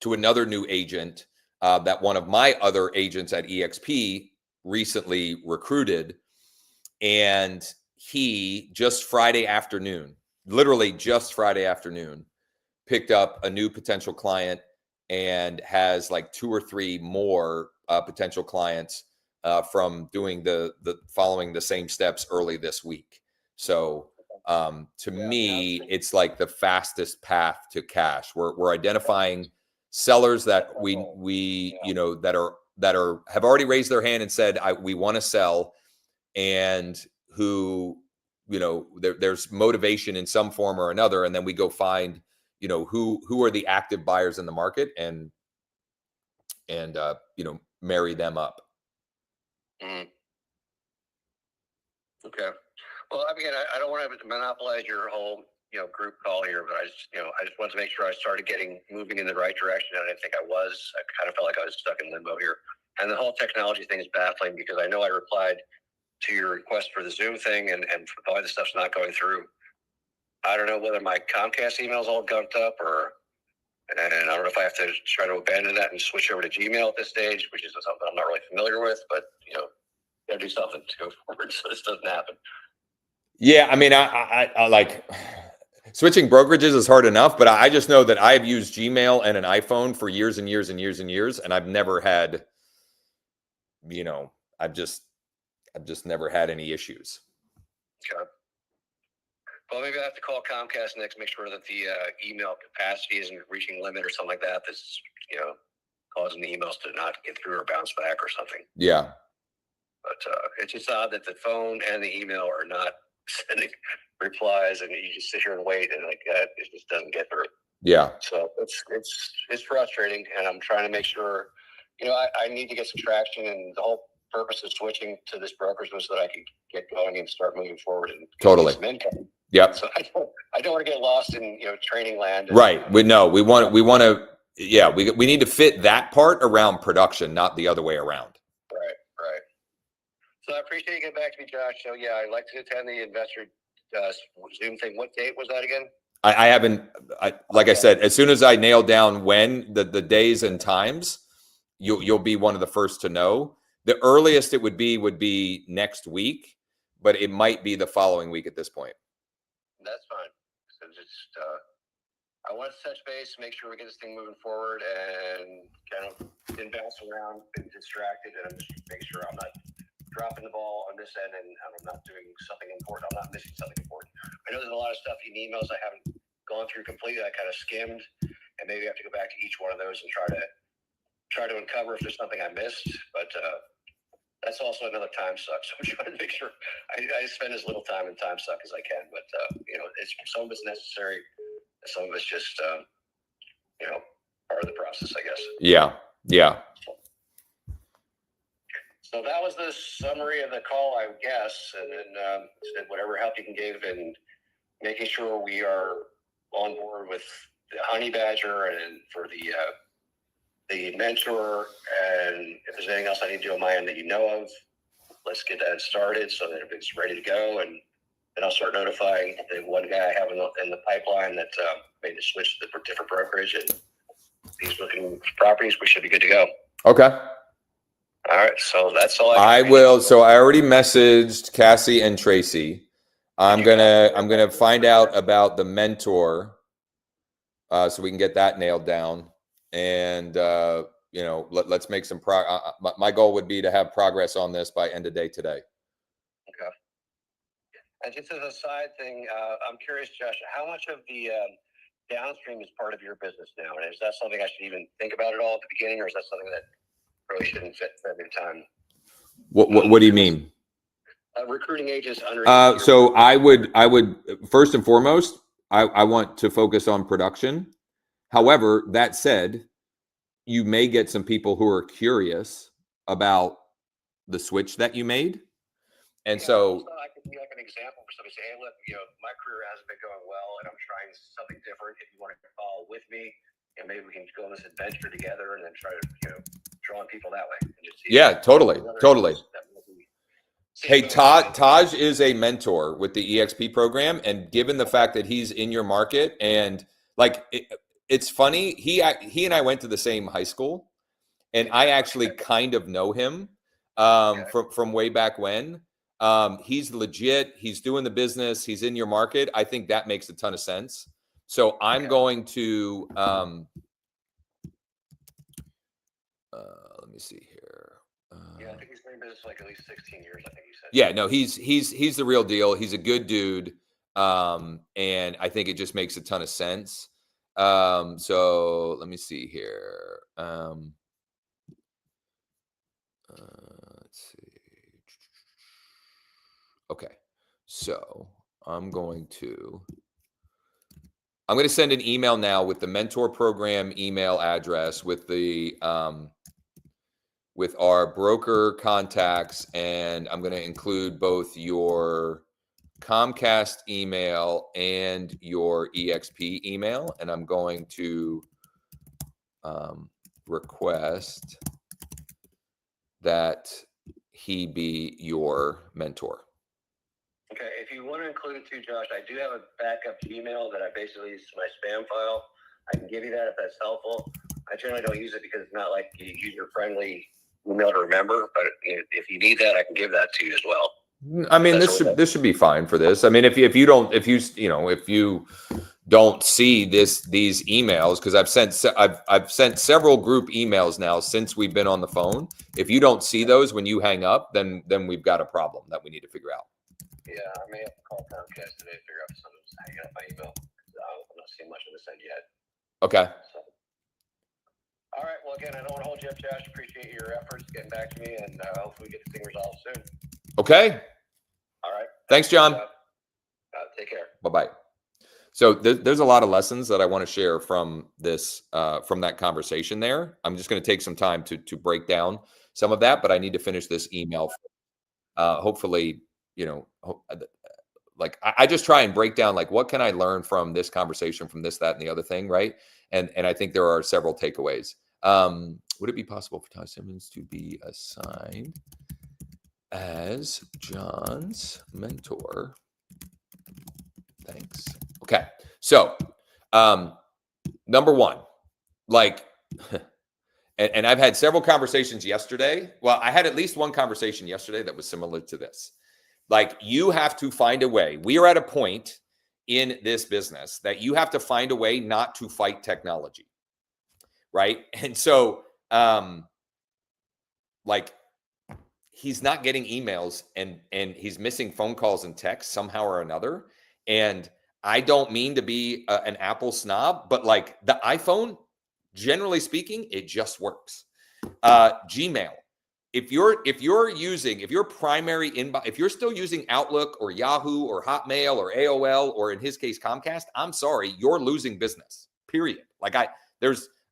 to another new agent that one of my other agents at EXP recently recruited. And he literally just Friday afternoon, picked up a new potential client and has like 2 or 3 more potential clients from doing following the same steps early this week. So to me, it's like the fastest path to cash. We're identifying sellers that we have already raised their hand and said, we want to sell, and who, there's motivation in some form or another. And then we go find, who are the active buyers in the market and marry them up. Mm-hmm. Okay. Well, I mean, I don't want to monopolize your whole, group call here, but I just wanted to make sure I started moving in the right direction. And I didn't think I was. I kind of felt like I was stuck in limbo here. And the whole technology thing is baffling because I know I replied to your request for the Zoom thing and probably the stuff's not going through. I don't know whether my Comcast email is all gunked up and I don't know if I have to try to abandon that and switch over to Gmail at this stage, which is something I'm not really familiar with, but, gotta do something to go forward so this doesn't happen. Yeah. I mean, I like switching brokerages is hard enough, but I just know that I've used Gmail and an iPhone for years and years and years and years. And I've never had, I've just never had any issues. Okay. Well, maybe I have to call Comcast next, make sure that the email capacity isn't reaching limit or something like that. That's, causing the emails to not get through or bounce back or something. Yeah. But it's just odd that the phone and the email are not sending replies, and you just sit here and wait, and like that, it just doesn't get through. Yeah. So it's frustrating, and I'm trying to make sure, I need to get some traction, and the whole purpose of switching to this brokerage was that I could get going and start moving forward and Totally. get some income. Yep. So I don't want to get lost in training land. Right. We want to. Yeah. We need to fit that part around production, not the other way around. Right. So I appreciate you getting back to me, Josh. So yeah, I'd like to attend the investor Zoom thing. What date was that again? I haven't. Like I said, as soon as I nail down when the days and times, you'll be one of the first to know. The earliest it would be next week, but it might be the following week at this point. That's fine. So just I want to touch base, make sure we get this thing moving forward, and kind of been bouncing around, been distracted, and just make sure I'm not dropping the ball on this end and I'm not doing something important. I'm not missing something important. I know there's a lot of stuff in emails I haven't gone through completely. I kind of skimmed, and maybe I have to go back to each one of those and try to uncover if there's something I missed. But that's also another time suck. So I'm trying to make sure I spend as little time in time suck as I can. But it's some of it's necessary, and some of it's just part of the process, I guess. Yeah. So that was the summary of the call, I guess, and then whatever help you can give in making sure we are on board with the honey badger and for the mentor, and if there's anything else I need to do on my end that you know of, let's get that started so that it's ready to go, and then I'll start notifying the one guy I have in the pipeline that made the switch to the different brokerage, and he's looking for properties. We should be good to go. Okay. All right, so that's all I will. So I already messaged Cassie and Tracy. I'm gonna find out about the mentor, so we can get that nailed down. And let's make some my goal would be to have progress on this by end of day today. Okay. And just as a side thing, I'm curious, Josh, how much of the downstream is part of your business now? And is that something I should even think about at all at the beginning, or is that something that really shouldn't fit every time? What do you mean? Recruiting agents under. So I would first and foremost, I want to focus on production. However, that said, you may get some people who are curious about the switch that you made, and so I could be like an example for somebody say, "Hey, look, my career hasn't been going well, and I'm trying something different. If you want to follow with me, and maybe we can go on this adventure together, and then try to draw on people that way." And just see totally. Hey, Taj Taj is a mentor with the EXP program, and given the fact that he's in your market, and it's funny, he and I went to the same high school, and I actually kind of know him from way back when. He's legit. He's doing the business. He's in your market. I think that makes a ton of sense. So I'm going to let me see here. I think he's been in business like at least 16 years. I think he said. Yeah, no, he's the real deal. He's a good dude, and I think it just makes a ton of sense. So let me see here. Let's see. Okay, so I'm going to send an email now with the mentor program email address, with the with our broker contacts, and I'm going to include both your Comcast email and your EXP email, and I'm going to request that he be your mentor. Okay, if you want to include it too, Josh, I do have a backup Gmail that I basically use my spam file. I can give you that if that's helpful. I generally don't use it because it's not like user-friendly email to remember, but if you need that, I can give that to you as well. I mean, this should be fine for this. I mean, if you don't see these emails, because I've sent several group emails now since we've been on the phone. If you don't see those when you hang up, then we've got a problem that we need to figure out. Yeah, I may have to call Comcast today to figure out if someone's hanging up my email. I'm not seeing much on this end yet. Okay. So. All right. Well, again, I don't want to hold you up, Josh. Appreciate your efforts getting back to me, and hopefully we get the thing resolved soon. Okay. All right. Thanks, John. Take care. Bye-bye. So there's a lot of lessons that I want to share from this, from that conversation there. I'm just going to take some time to break down some of that, but I need to finish this email. Hopefully, like I just try and break down, like, what can I learn from this conversation, from this, that, and the other thing, right? And I think there are several takeaways. Would it be possible for Todd Simmons to be assigned as John's mentor? Thanks. Okay. So, number one, like, and I've had several conversations yesterday. Well, I had at least one conversation yesterday that was similar to this. Like, you have to find a way. We are at a point in this business that you have to find a way not to fight technology, right? And so, like, he's not getting emails and he's missing phone calls and texts somehow or another. And I don't mean to be an Apple snob, but like, the iPhone, generally speaking, it just works. Gmail. If your primary inbox, if you're still using Outlook or Yahoo or Hotmail or AOL or, in his case, Comcast, I'm sorry, you're losing business. Period. Like,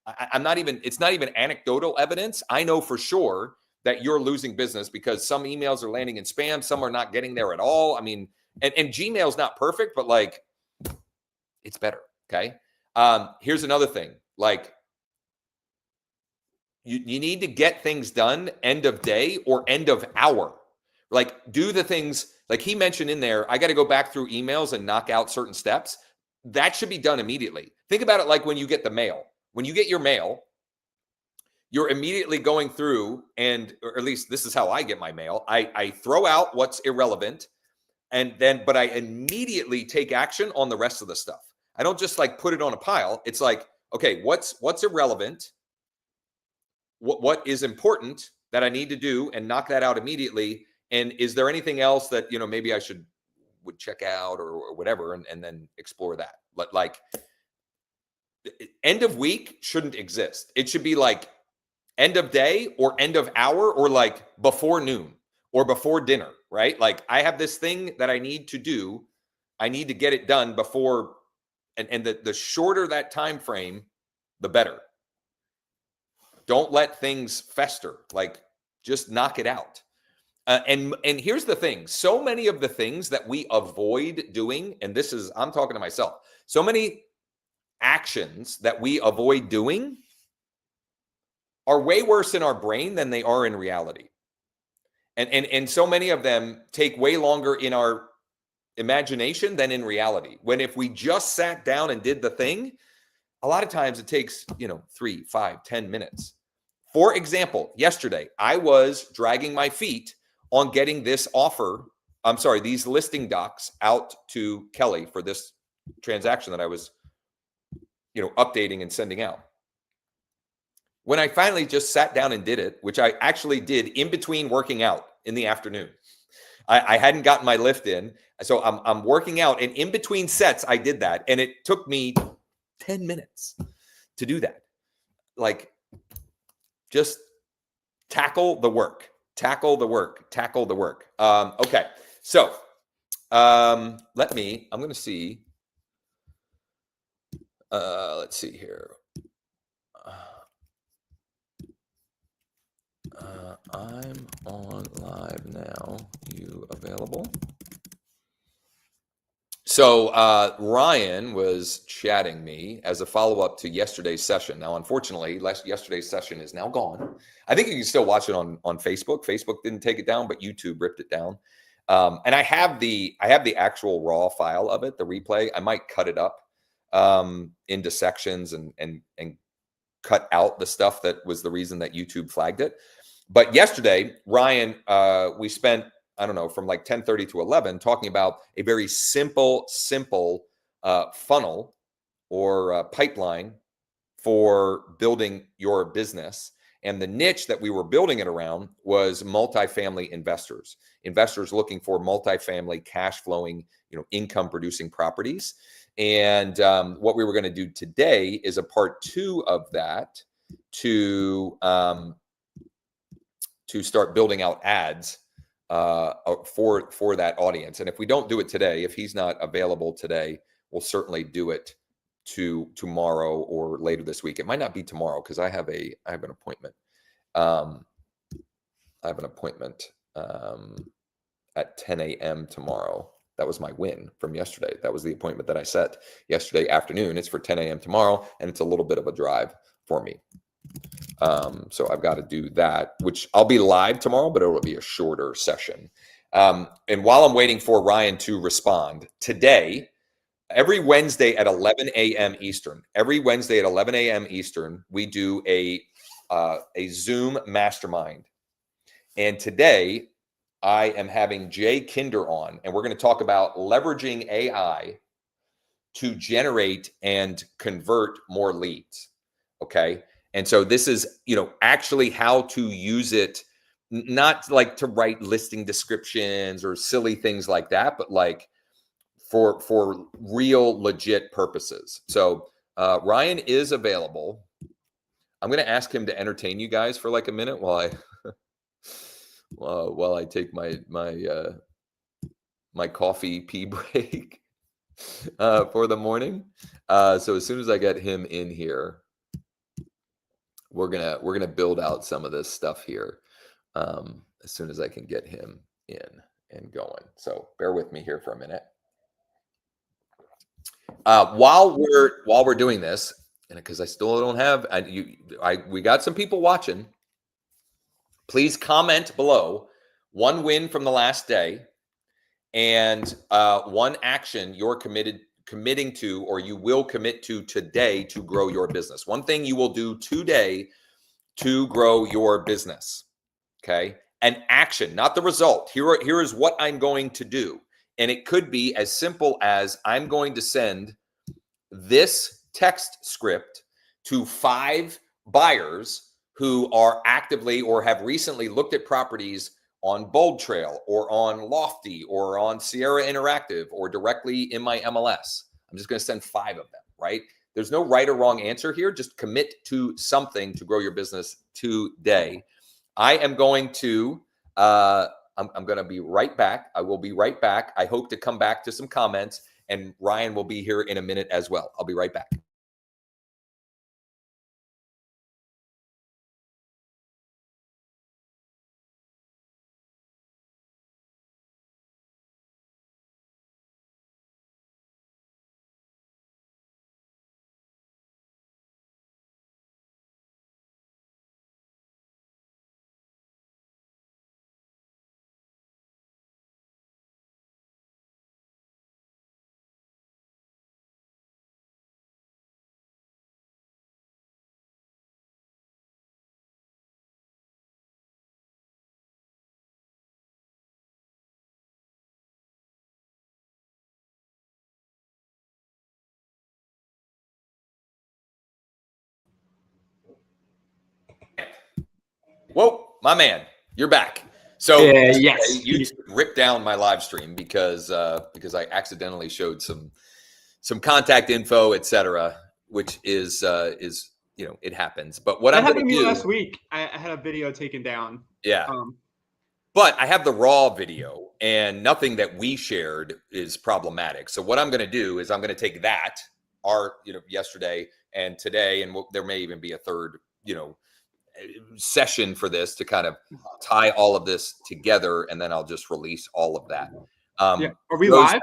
I'm not even, it's not even anecdotal evidence. I know for sure that you're losing business because some emails are landing in spam, some are not getting there at all. I mean, and Gmail's not perfect, but like, it's better. Okay. Here's another thing. Like, you need to get things done end of day or end of hour. Like, do the things like he mentioned in there. I got to go back through emails and knock out certain steps. That should be done immediately. Think about it like when you get the mail. When you get your mail, you're immediately going through, or at least this is how I get my mail. I throw out what's irrelevant, but I immediately take action on the rest of the stuff. I don't just like put it on a pile. It's like, okay, what's irrelevant? What is important that I need to do, and knock that out immediately? And is there anything else that, maybe I would check out or whatever, and then explore that. But like, end of week shouldn't exist. It should be like end of day or end of hour or like before noon or before dinner, right? Like, I have this thing that I need to do. I need to get it done before, and the shorter that time frame, the better. Don't let things fester. Like, just knock it out. And here's the thing. So many of the things that we avoid doing, and I'm talking to myself, so many actions that we avoid doing are way worse in our brain than they are in reality. And so many of them take way longer in our imagination than in reality. When if we just sat down and did the thing, a lot of times it takes, 3, 5, 10 minutes. For example, yesterday, I was dragging my feet on getting these listing docs out to Kelly for this transaction that I was, updating and sending out. When I finally just sat down and did it, which I actually did in between working out in the afternoon, I hadn't gotten my lift in. So I'm working out, and in between sets, I did that. And it took me 10 minutes to do that. Like, just tackle the work. Okay. So I'm going to see. Let's see here. I'm on live now. You available? So Ryan was chatting me as a follow-up to yesterday's session. Now, unfortunately, yesterday's session is now gone. I think you can still watch it on Facebook. Facebook didn't take it down, but YouTube ripped it down. And I have the actual raw file of it, the replay. I might cut it up into sections and cut out the stuff that was the reason that YouTube flagged it. But yesterday, Ryan, we spent, I don't know, from like 10:30 to 11 talking about a very simple funnel or pipeline for building your business. And the niche that we were building it around was multifamily investors looking for multifamily cash flowing, income producing properties. And what we were going to do today is a part 2 of that to start building out ads for that audience. And if we don't do it today, if he's not available today, we'll certainly do it tomorrow or later this week. It might not be tomorrow because I have an appointment. I have an appointment at 10 a.m. tomorrow. That was my win from yesterday. That was the appointment that I set yesterday afternoon. It's for 10 a.m. tomorrow, and it's a little bit of a drive for me. So I've got to do that, which I'll be live tomorrow, but it'll be a shorter session. And while I'm waiting for Ryan to respond, today, every Wednesday at 11 a.m. Eastern, we do a Zoom mastermind. And today, I am having Jay Kinder on, and we're going to talk about leveraging AI to generate and convert more leads. Okay. And so this is, actually how to use it, not like to write listing descriptions or silly things like that, but like for real legit purposes. So Ryan is available. I'm going to ask him to entertain you guys for like a minute while I take my coffee pee break for the morning. So as soon as I get him in here, we're gonna build out some of this stuff here as soon as I can get him in and going. So bear with me here for a minute. While we're doing this, and because I still don't have, we got some people watching. Please comment below one win from the last day and one action you're committing to, or you will commit to today to grow your business. One thing you will do today to grow your business. Okay. An action, not the result. Here is what I'm going to do. And it could be as simple as I'm going to send this text script to 5 buyers who are actively or have recently looked at properties on Bold Trail or on Lofty or on Sierra Interactive or directly in my MLS. I'm just going to send 5 of them, right? There's no right or wrong answer here. Just commit to something to grow your business today. I am going to, I'm going to be right back. I will be right back. I hope to come back to some comments, and Ryan will be here in a minute as well. I'll be right back. Whoa, my man, you're back. So yes, you ripped down my live stream because I accidentally showed some contact info, etc., which is it happens. But what I'm going to do last week, I had a video taken down. Yeah. But I have the raw video, and nothing that we shared is problematic. So what I'm going to do is I'm going to take that, yesterday and today, and there may even be a third, session for this to kind of tie all of this together, and then I'll just release all of that. Are we live?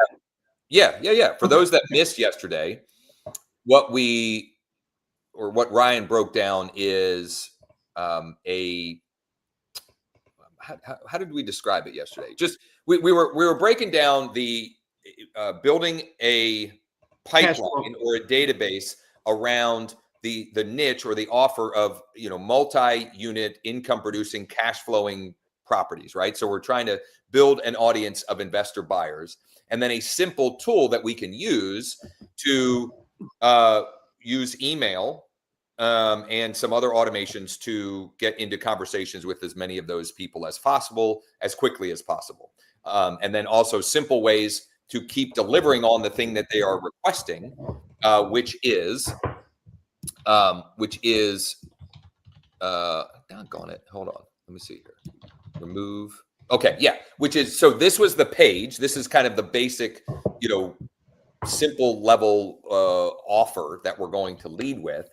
Yeah. For those that missed yesterday, what Ryan broke down is how did we describe it yesterday? Just we were breaking down the building a pipeline or a database around the niche or the offer of multi-unit income producing cash flowing properties, right? So we're trying to build an audience of investor buyers, and then a simple tool that we can use to use email and some other automations to get into conversations with as many of those people as possible, as quickly as possible. And then also simple ways to keep delivering on the thing that they are requesting, which is doggone it. Hold on. Let me see here. Remove. Okay. Yeah. So this was the page. This is kind of the basic, simple level offer that we're going to lead with.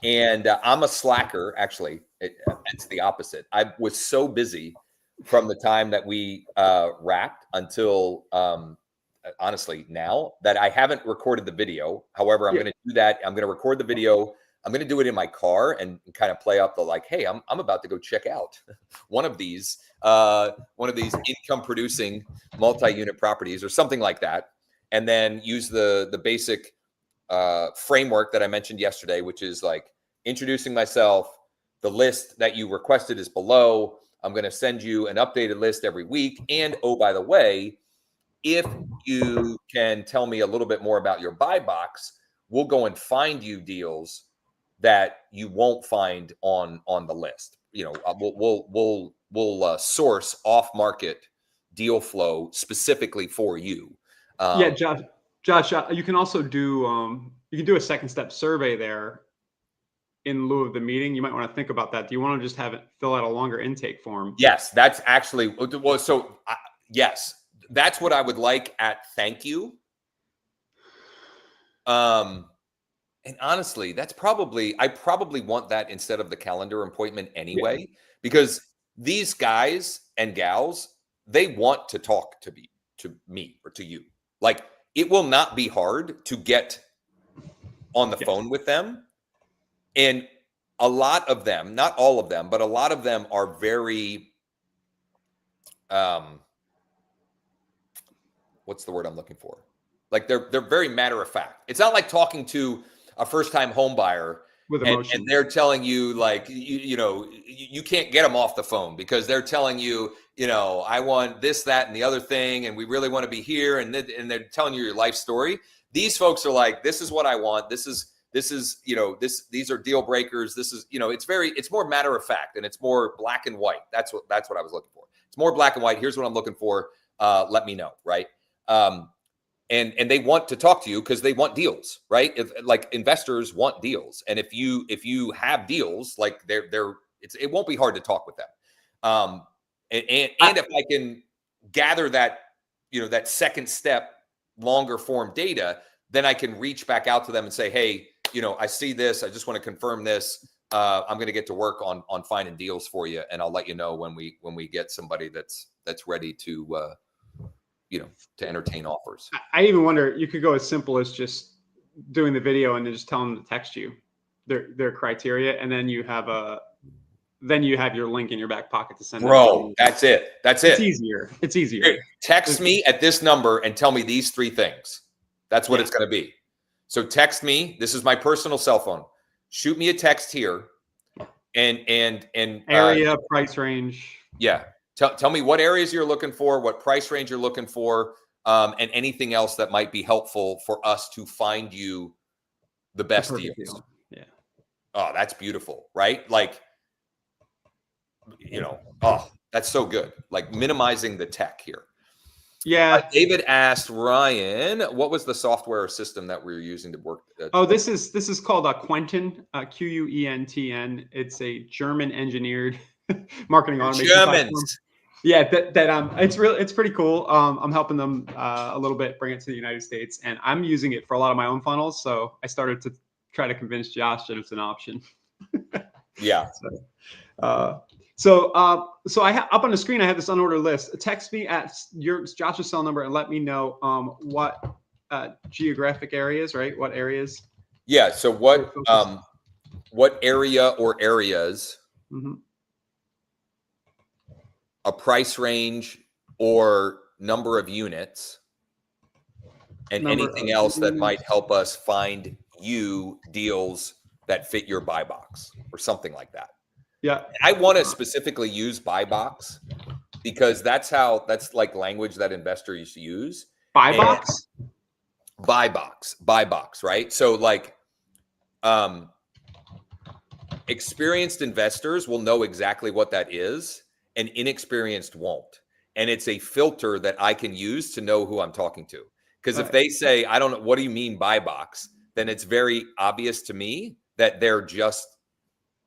And I'm a slacker, actually. It's the opposite. I was so busy from the time that we wrapped until honestly now that I haven't recorded the video. However, I'm going to do that. I'm going to record the video. I'm going to do it in my car and kind of play up the like, hey, I'm about to go check out one of these income producing multi-unit properties or something like that. And then use the basic framework that I mentioned yesterday, which is like introducing myself. The list that you requested is below. I'm going to send you an updated list every week. And oh, by the way, if you can tell me a little bit more about your buy box, we'll go and find you deals that you won't find on the list. You know, we'll source off market deal flow specifically for you. Yeah, Josh, you can also do a second step survey there in lieu of the meeting. You might want to think about that. Do you want to just have it fill out a longer intake form? Yes, that's actually well. So yes, that's what I would like at thank you. And honestly, I probably want that instead of the calendar appointment anyway, because these guys and gals, they want to talk to me or to you. Like, it will not be hard to get on the phone with them. And a lot of them, not all of them, but a lot of them are very, what's the word I'm looking for? Like they're very matter of fact. It's not like talking to a first-time home buyer with emotion, and they're telling you like, you can't get them off the phone because they're telling you, I want this, that, and the other thing, and we really want to be here, and they're telling you your life story. These folks are like, this is what I want. This is these are deal breakers. This is, it's more matter of fact, and it's more black and white. That's what I was looking for. It's more black and white. Here's what I'm looking for. Let me know, right? And they want to talk to you because they want deals, right? Like investors want deals, and if you have deals, like it won't be hard to talk with them. And if I can gather that, that second step, longer form data, then I can reach back out to them and say, hey, I see this. I just want to confirm this. I'm going to get to work on finding deals for you, and I'll let you know when we get somebody that's ready to to entertain offers. I even wonder, you could go as simple as just doing the video and then just tell them to text you their criteria, and then you have your link in your back pocket to send. Bro, that's it. It's easier. Hey, text me at this number and tell me these 3 things. That's what it's going to be. So text me. This is my personal cell phone. Shoot me a text here, and area, price range. Yeah. Tell me what areas you're looking for, what price range you're looking for, and anything else that might be helpful for us to find you the best deals. Deal. Yeah. Oh, that's beautiful, right? Like, that's so good. Like minimizing the tech here. Yeah. David asked Ryan, what was the software or system that we were using to work? This is called Quentn, Quentn. It's a German engineered marketing automation platform. Yeah, it's pretty cool. I'm helping them a little bit bring it to the United States, and I'm using it for a lot of my own funnels. So I started to try to convince Josh that it's an option. Yeah. So I have up on the screen, I have this unordered list. Text me at Josh's cell number and let me know what geographic areas, right? What areas? Yeah. So what area or areas? Mm-hmm. A price range or number of units, and anything else that might help us find you deals that fit your buy box or something like that. Yeah. I want to specifically use buy box because that's like language that investors use. Buy box? Buy box, right? So like experienced investors will know exactly what that is, and inexperienced won't. And it's a filter that I can use to know who I'm talking to. Because if they say, I don't know, what do you mean buy box? Then it's very obvious to me that they're just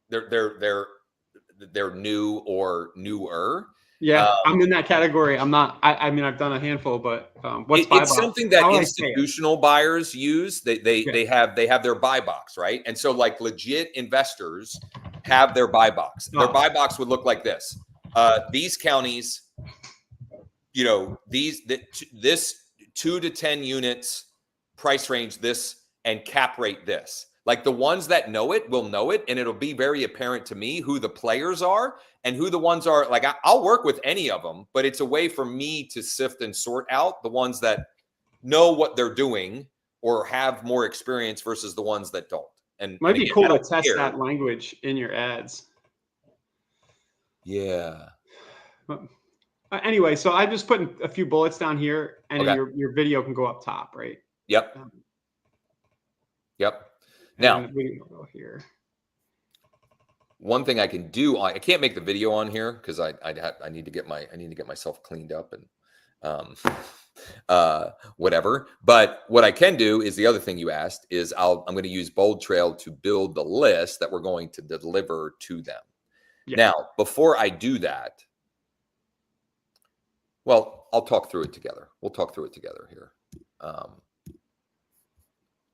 they're new or newer. Yeah, I'm in that category. I'm not. I mean, I've done a handful, but what's buy box? It's something that institutional buyers use. They have their buy box, right? And so like legit investors have their buy box. Their buy box would look like this. These counties, you know, this 2 to 10 units, price range this, and cap rate this. Like the ones that know it will know it, and it'll be very apparent to me who the players are and who the ones are. Like I'll work with any of them, but it's a way for me to sift and sort out the ones that know what they're doing or have more experience versus the ones that don't. And might be cool to test that language in your ads. Yeah. Anyway, so I'm just putting a few bullets down here, and your video can go up top, right? Yep. Yep. Now, we can go here. One thing I can do, I can't make the video on here because I need to get myself cleaned up and whatever. But what I can do is the other thing you asked is I'm going to use Bold Trail to build the list that we're going to deliver to them. Yeah. Now, before I do that, well, I'll talk through it together. We'll talk through it together here.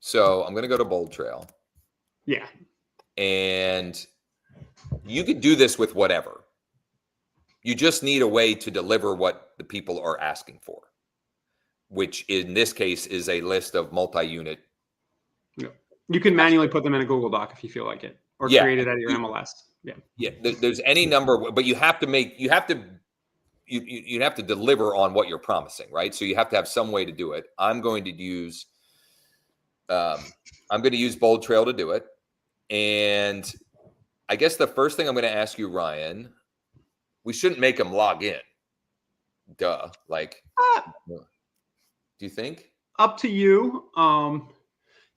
So I'm going to go to Bold Trail. Yeah. And you could do this with whatever. You just need a way to deliver what the people are asking for, which in this case is a list of multi-unit. Yeah. You can manually put them in a Google Doc if you feel like it, or create it out of your MLS. Yeah. Yeah. There's any number, but you have to deliver on what you're promising, right? So you have to have some way to do it. I'm going to use Bold Trail to do it. And I guess the first thing I'm going to ask you, Ryan, we shouldn't make them log in. Duh. Like, do you think? Up to you.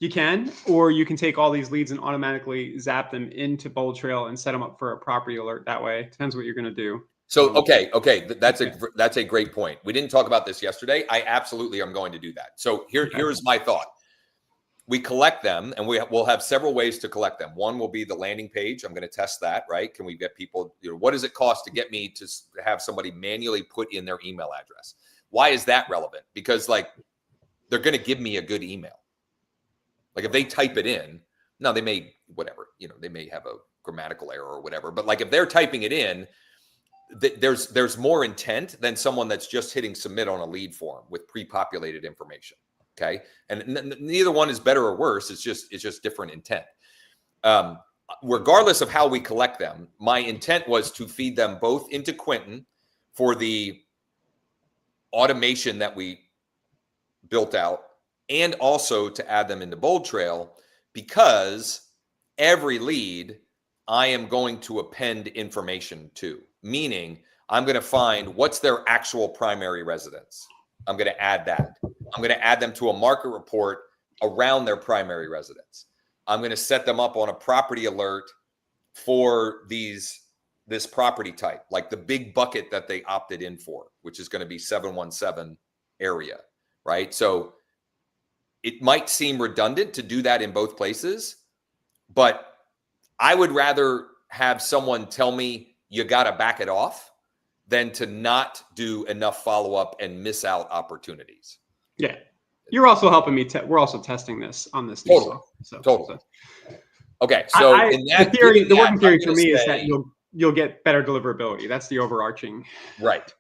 You can, or you can take all these leads and automatically zap them into Bold Trail and set them up for a property alert that way. Depends what you're going to do. So, okay. That's a great point. We didn't talk about this yesterday. I absolutely am going to do that. So here's my thought. We collect them, and we'll have several ways to collect them. One will be the landing page. I'm going to test that, right? Can we get people, what does it cost to get me to have somebody manually put in their email address? Why is that relevant? Because like, they're going to give me a good email. Like if they type it in, now they may, whatever, they may have a grammatical error or whatever, but like if they're typing it in, there's more intent than someone that's just hitting submit on a lead form with pre-populated information. Okay. And neither one is better or worse. It's just different intent. Regardless of how we collect them, my intent was to feed them both into Quentin for the automation that we built out, and also to add them into Bold Trail, because every lead I am going to append information to, meaning I'm going to find what's their actual primary residence. I'm going to add that. I'm going to add them to a market report around their primary residence. I'm going to set them up on a property alert for this property type, like the big bucket that they opted in for, which is going to be 717 area, right? So it might seem redundant to do that in both places, but I would rather have someone tell me you got to back it off than to not do enough follow-up and miss out opportunities. Yeah. You're also helping me. We're also testing this on this. Totally. Totally. Okay. So the working theory for me is that you'll get better deliverability. That's the overarching. Right.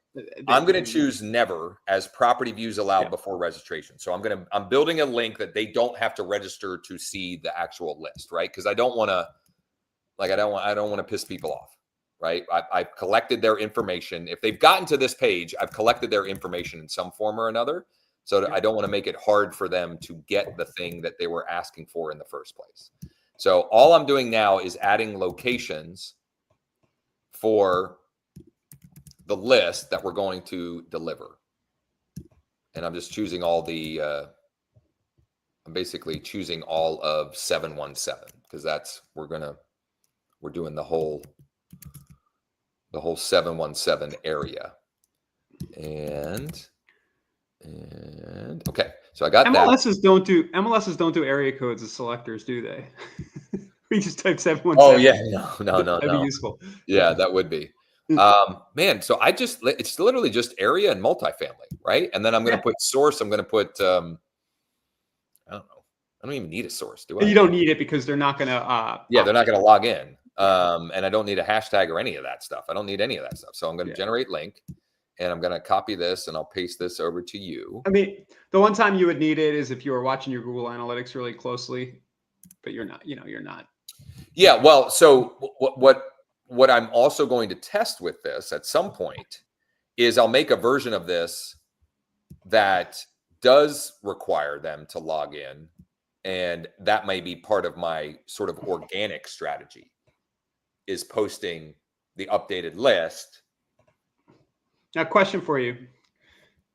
I'm going to choose never as property views allowed before registration. So I'm building a link that they don't have to register to see the actual list, right? Because I don't want to piss people off. Right. I've collected their information. If they've gotten to this page, I've collected their information in some form or another. So I don't want to make it hard for them to get the thing that they were asking for in the first place. So all I'm doing now is adding locations for the list that we're going to deliver. And I'm just choosing I'm basically choosing all of 717 because we're doing the whole 717 area. And okay, so I got MLSs that. MLSs don't do area codes as selectors, do they? We just type 717. Oh yeah, no. That'd be useful. Yeah, that would be. Man, so it's literally just area and multifamily, right? And then I'm going to put source. I'm going to put, I don't know. I don't even need a source, do I? You don't need it because they're not going to. They're not going to log in. And I don't need a hashtag or any of that stuff. I don't need any of that stuff. So I'm going to generate link, and I'm going to copy this, and I'll paste this over to you. I mean, the one time you would need it is if you were watching your Google Analytics really closely, but you're not, you're not. Yeah. Well, so what I'm also going to test with this at some point is I'll make a version of this that does require them to log in. And that may be part of my sort of organic strategy, is posting the updated list. Now, question for you.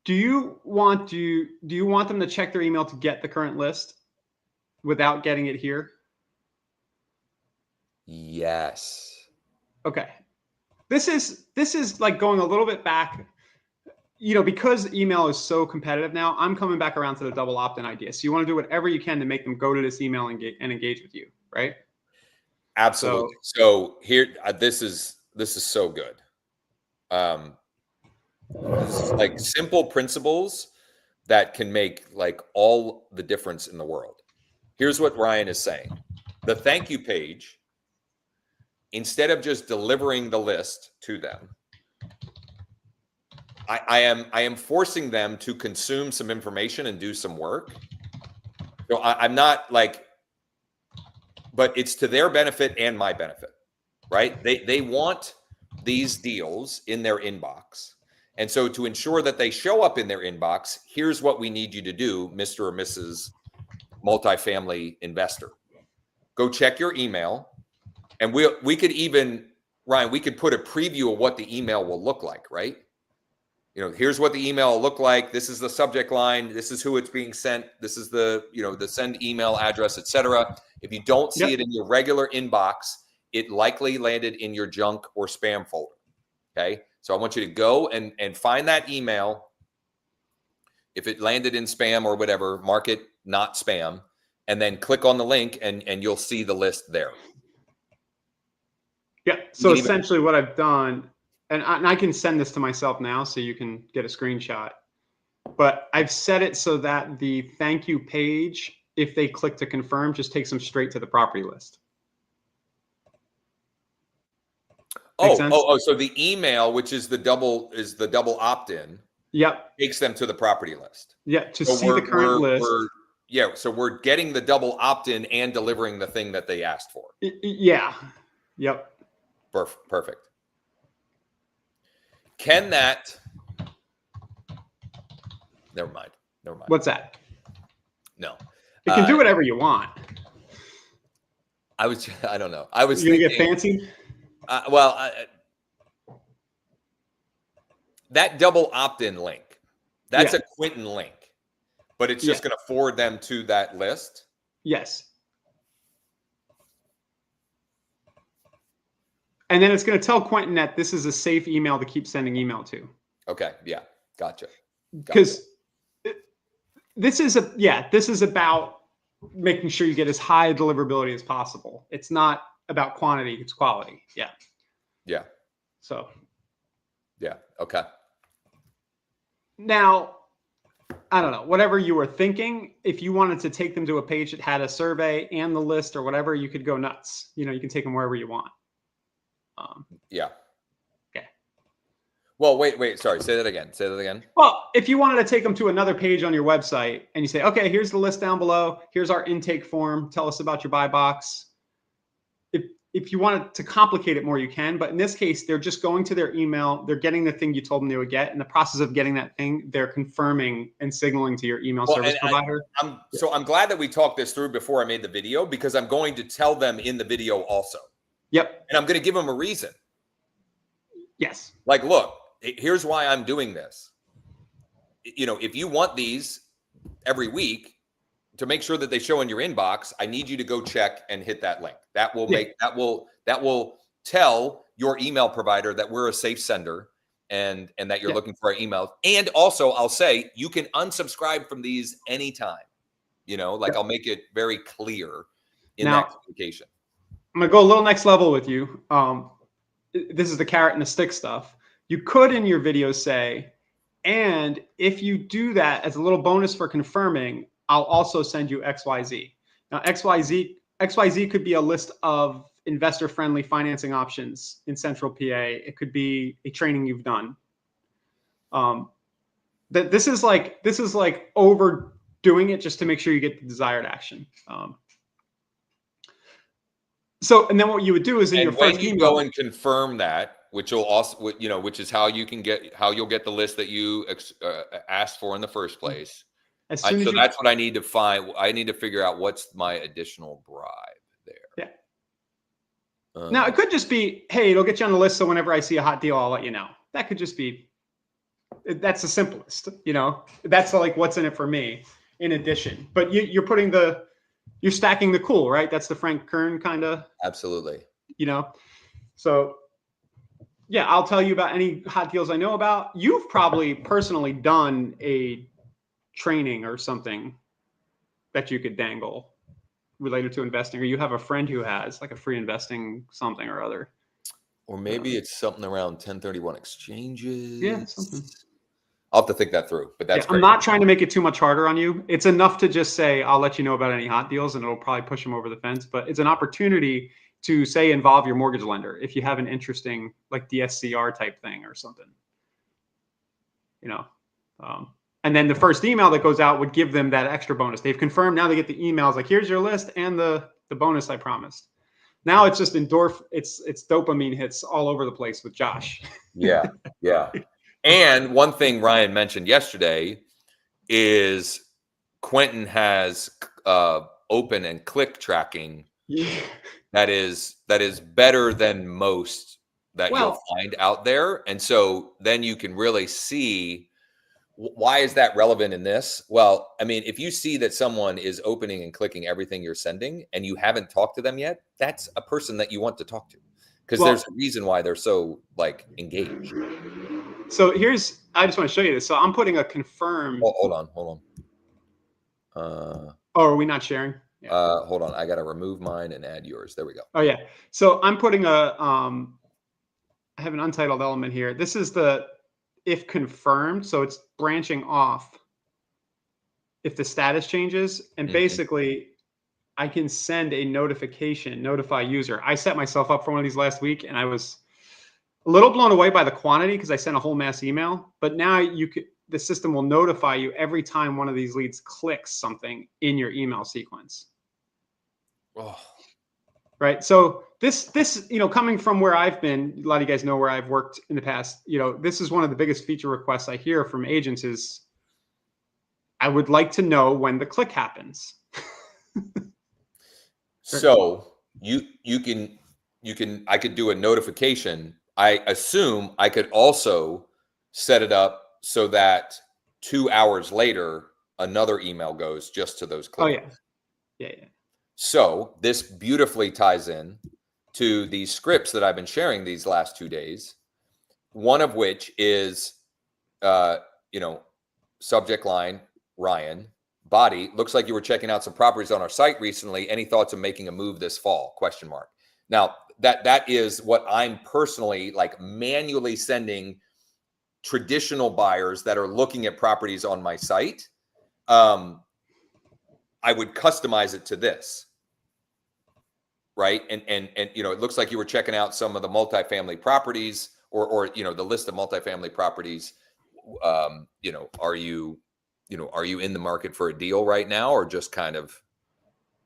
Do you want them to check their email to get the current list without getting it here? Yes. Okay. This is like going a little bit back, because email is so competitive now. I'm coming back around to the double opt-in idea. So you want to do whatever you can to make them go to this email and engage with you, right? Absolutely. So here, this is so good. This is like simple principles that can make like all the difference in the world. Here's what Ryan is saying. The thank you page, instead of just delivering the list to them, I am forcing them to consume some information and do some work. So I'm not like, but it's to their benefit and my benefit, right? They want these deals in their inbox. And so to ensure that they show up in their inbox, here's what we need you to do, Mr. or Mrs. Multifamily Investor. Go check your email. And we could even, Ryan, we could put a preview of what the email will look like, right? Here's what the email will look like. This is the subject line. This is who it's being sent. This is the, the send email address, etc. If you don't see it in your regular inbox, it likely landed in your junk or spam folder. Okay. So I want you to go and find that email. If it landed in spam or whatever, mark it not spam, and then click on the link and you'll see the list there. Yeah. So essentially what I've done, and I can send this to myself now so you can get a screenshot, but I've set it so that the thank you page, if they click to confirm, just takes them straight to the property list. So the email, which is the double opt-in, takes them to the property list. Yeah, to see the current list. So we're getting the double opt-in and delivering the thing that they asked for. Yeah. Yep. Perfect. Can that? Never mind. What's that? No. It can do whatever you want. I don't know. I was. You gonna get fancy? That double opt-in link, that's a Quentin link, but it's just going to forward them to that list. Yes. And then it's going to tell Quentin that this is a safe email to keep sending email to. Okay. Yeah. Gotcha. Because this is about making sure you get as high deliverability as possible. It's not about quantity, it's quality. Yeah. Yeah. So. Yeah. Okay. Now, I don't know, whatever you were thinking, if you wanted to take them to a page that had a survey and the list or whatever, you could go nuts. You can take them wherever you want. Yeah. Okay. Well, wait. Sorry. Say that again. Well, if you wanted to take them to another page on your website and you say, okay, here's the list down below. Here's our intake form. Tell us about your buy box. If you wanted to complicate it more, you can. But in this case, they're just going to their email. They're getting the thing you told them they would get. In the process of getting that thing, they're confirming and signaling to your email service provider. So I'm glad that we talked this through before I made the video, because I'm going to tell them in the video also. Yep. And I'm going to give them a reason. Yes. Like, look, here's why I'm doing this. If you want these every week, to make sure that they show in your inbox, I need you to go check and hit that link. That will that will tell your email provider that we're a safe sender and that you're looking for our emails. And also I'll say you can unsubscribe from these anytime. I'll make it very clear in that communication. I'm gonna go a little next level with you. this is the carrot and the stick stuff. You could in your video say, and if you do that as a little bonus for confirming, I'll also send you XYZ. Now, XYZ could be a list of investor-friendly financing options in Central PA. It could be a training you've done. This is like overdoing it just to make sure you get the desired action. And then what you would do is in your first email, go and confirm that, which will also, which is how you'll get the list that you asked for in the first place. So that's what I need to find. I need to figure out what's my additional bribe there. Yeah. Now it could just be, hey, it'll get you on the list. So whenever I see a hot deal, I'll let you know. That could just be, that's the simplest, that's like what's in it for me in addition, but you're stacking the cool, right? That's the Frank Kern kind of. Absolutely. So yeah, I'll tell you about any hot deals I know about. You've probably personally done a training or something that you could dangle related to investing, or you have a friend who has like a free investing something or other. Or maybe it's something around 1031 exchanges. Yeah, something. I'll have to think that through, but that's great. I'm not trying to make it too much harder on you. It's enough to just say, I'll let you know about any hot deals, and it'll probably push them over the fence. But it's an opportunity to say involve your mortgage lender if you have an interesting like DSCR type thing or something. And then the first email that goes out would give them that extra bonus. They've confirmed. Now they get the emails like, here's your list and the bonus I promised. Now it's just it's dopamine hits all over the place with Josh. Yeah. And one thing Ryan mentioned yesterday is Quentin has open and click tracking. Yeah. That is better than most that you'll find out there. And so then you can really see, why is that relevant in this? Well, I mean, if you see that someone is opening and clicking everything you're sending and you haven't talked to them yet, that's a person that you want to talk to, because there's a reason why they're so like engaged. So I just want to show you this. So I'm putting a confirm. Oh, hold on. Are we not sharing? Yeah. Hold on. I got to remove mine and add yours. There we go. Oh yeah. So I'm putting I have an untitled element here. This is the if confirmed. So it's branching off if the status changes. And basically I can send a notification, notify user. I set myself up for one of these last week and I was a little blown away by the quantity because I sent a whole mass email, but now the system will notify you every time one of these leads clicks something in your email sequence. Oh. Right. So this, coming from where I've been, a lot of you guys know where I've worked in the past, this is one of the biggest feature requests I hear from agents is I would like to know when the click happens. So I could do a notification. I assume I could also set it up so that 2 hours later, another email goes just to those clicks. Oh yeah. So this beautifully ties in to these scripts that I've been sharing these last 2 days. One of which is, subject line, Ryan, body, looks like you were checking out some properties on our site recently. Any thoughts of making a move this fall? ? Now that is what I'm personally like manually sending traditional buyers that are looking at properties on my site. I would customize it to this. Right. And it looks like you were checking out some of the multifamily properties or the list of multifamily properties. Are you in the market for a deal right now, or just kind of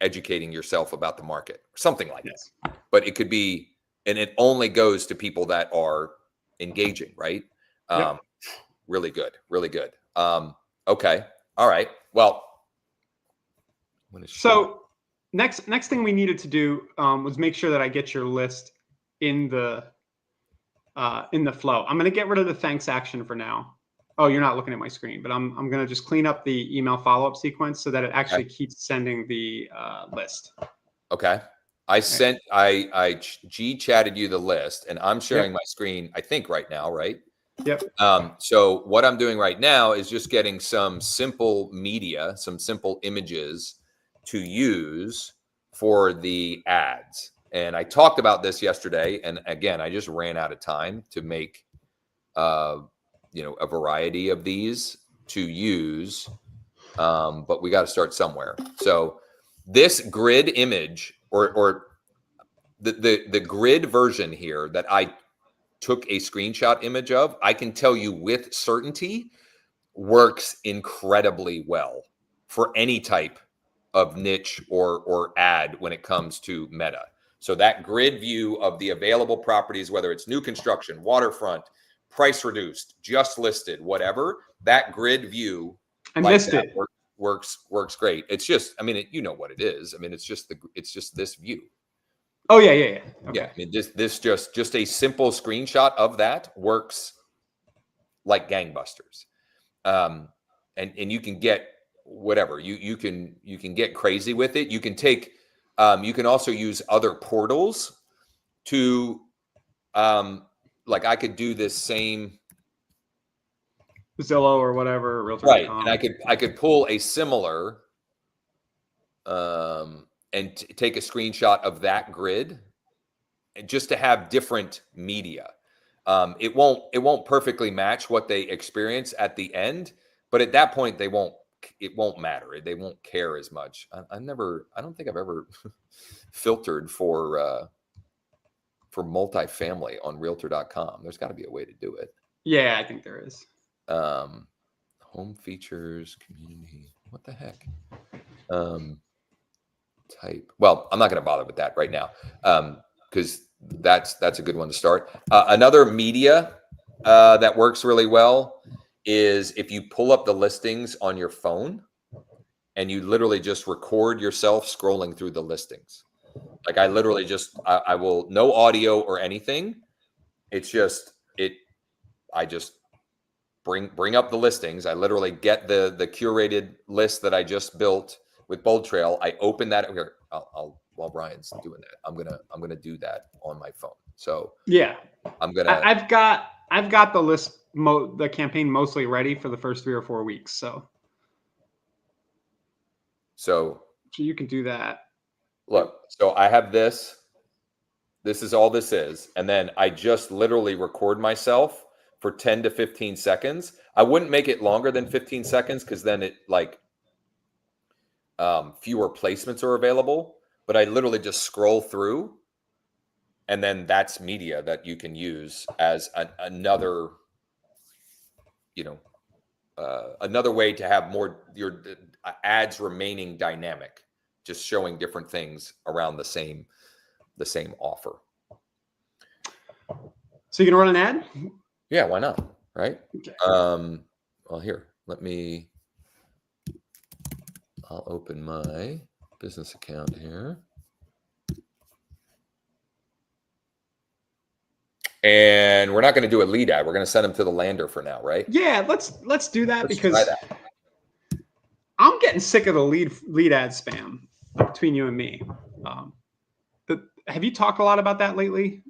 educating yourself about the market or something like that? But it could be, and it only goes to people that are engaging, right? Really good. Okay. All right. Well, so next thing we needed to do was make sure that I get your list in the flow. I'm going to get rid of the thanks action for now. Oh, you're not looking at my screen, but I'm going to just clean up the email follow-up sequence so that it actually keeps sending the list. Okay. I G-chatted you the list, and I'm sharing my screen, I think right now, right? Yep. So what I'm doing right now is just getting some simple media, some simple images to use for the ads. And I talked about this yesterday. And again, I just ran out of time to make, you know, a variety of these to use. But we got to start somewhere. So this grid image or the grid version here that I took a screenshot image of, I can tell you with certainty works incredibly well for any type of niche or ad when it comes to Meta. So that grid view of the available properties, whether it's new construction, waterfront, price reduced, just listed, whatever, that grid view I missed it. Works great. It's just, I mean, you know what it is. I mean, it's just this view. Oh yeah. Okay. Yeah. I mean, this just a simple screenshot of that works like gangbusters. And you can get whatever you can get crazy with it. You can take, you can also use other portals to, like I could do this same Zillow or whatever, Realtor.com. Right. And I could pull a similar, and take a screenshot of that grid, and just to have different media. It won't perfectly match what they experience at the end, but at that point it won't matter. They won't care as much. I don't think I've ever filtered for multifamily on Realtor.com. There's got to be a way to do it. Yeah, I think there is. Home features, community. What the heck? Type. Well, I'm not going to bother with that right now, because that's a good one to start. Another media that works really well is if you pull up the listings on your phone and you literally just record yourself scrolling through the listings. Like I literally just, I will, no audio or anything. It's just, I just bring up the listings. I literally get the curated list that I just built with Bold Trail. I open that here. While Brian's doing that, I'm gonna do that on my phone. So yeah, I've got the list, the campaign mostly ready for the first 3 or 4 weeks. So you can do that. Look, so I have this. This is all this is, and then I just literally record myself for 10 to 15 seconds. I wouldn't make it longer than 15 seconds because then it like fewer placements are available. But I literally just scroll through, and then that's media that you can use as another, you know, another way to have more your ads remaining dynamic, just showing different things around the same offer. So you can run an ad? Yeah, why not? Right? Okay. Well, here, I'll open my business account here. And we're not going to do a lead ad. We're going to send them to the lander for now, right? Yeah, let's do that, because I'm getting sick of the lead ad spam between you and me. Have you talked a lot about that lately?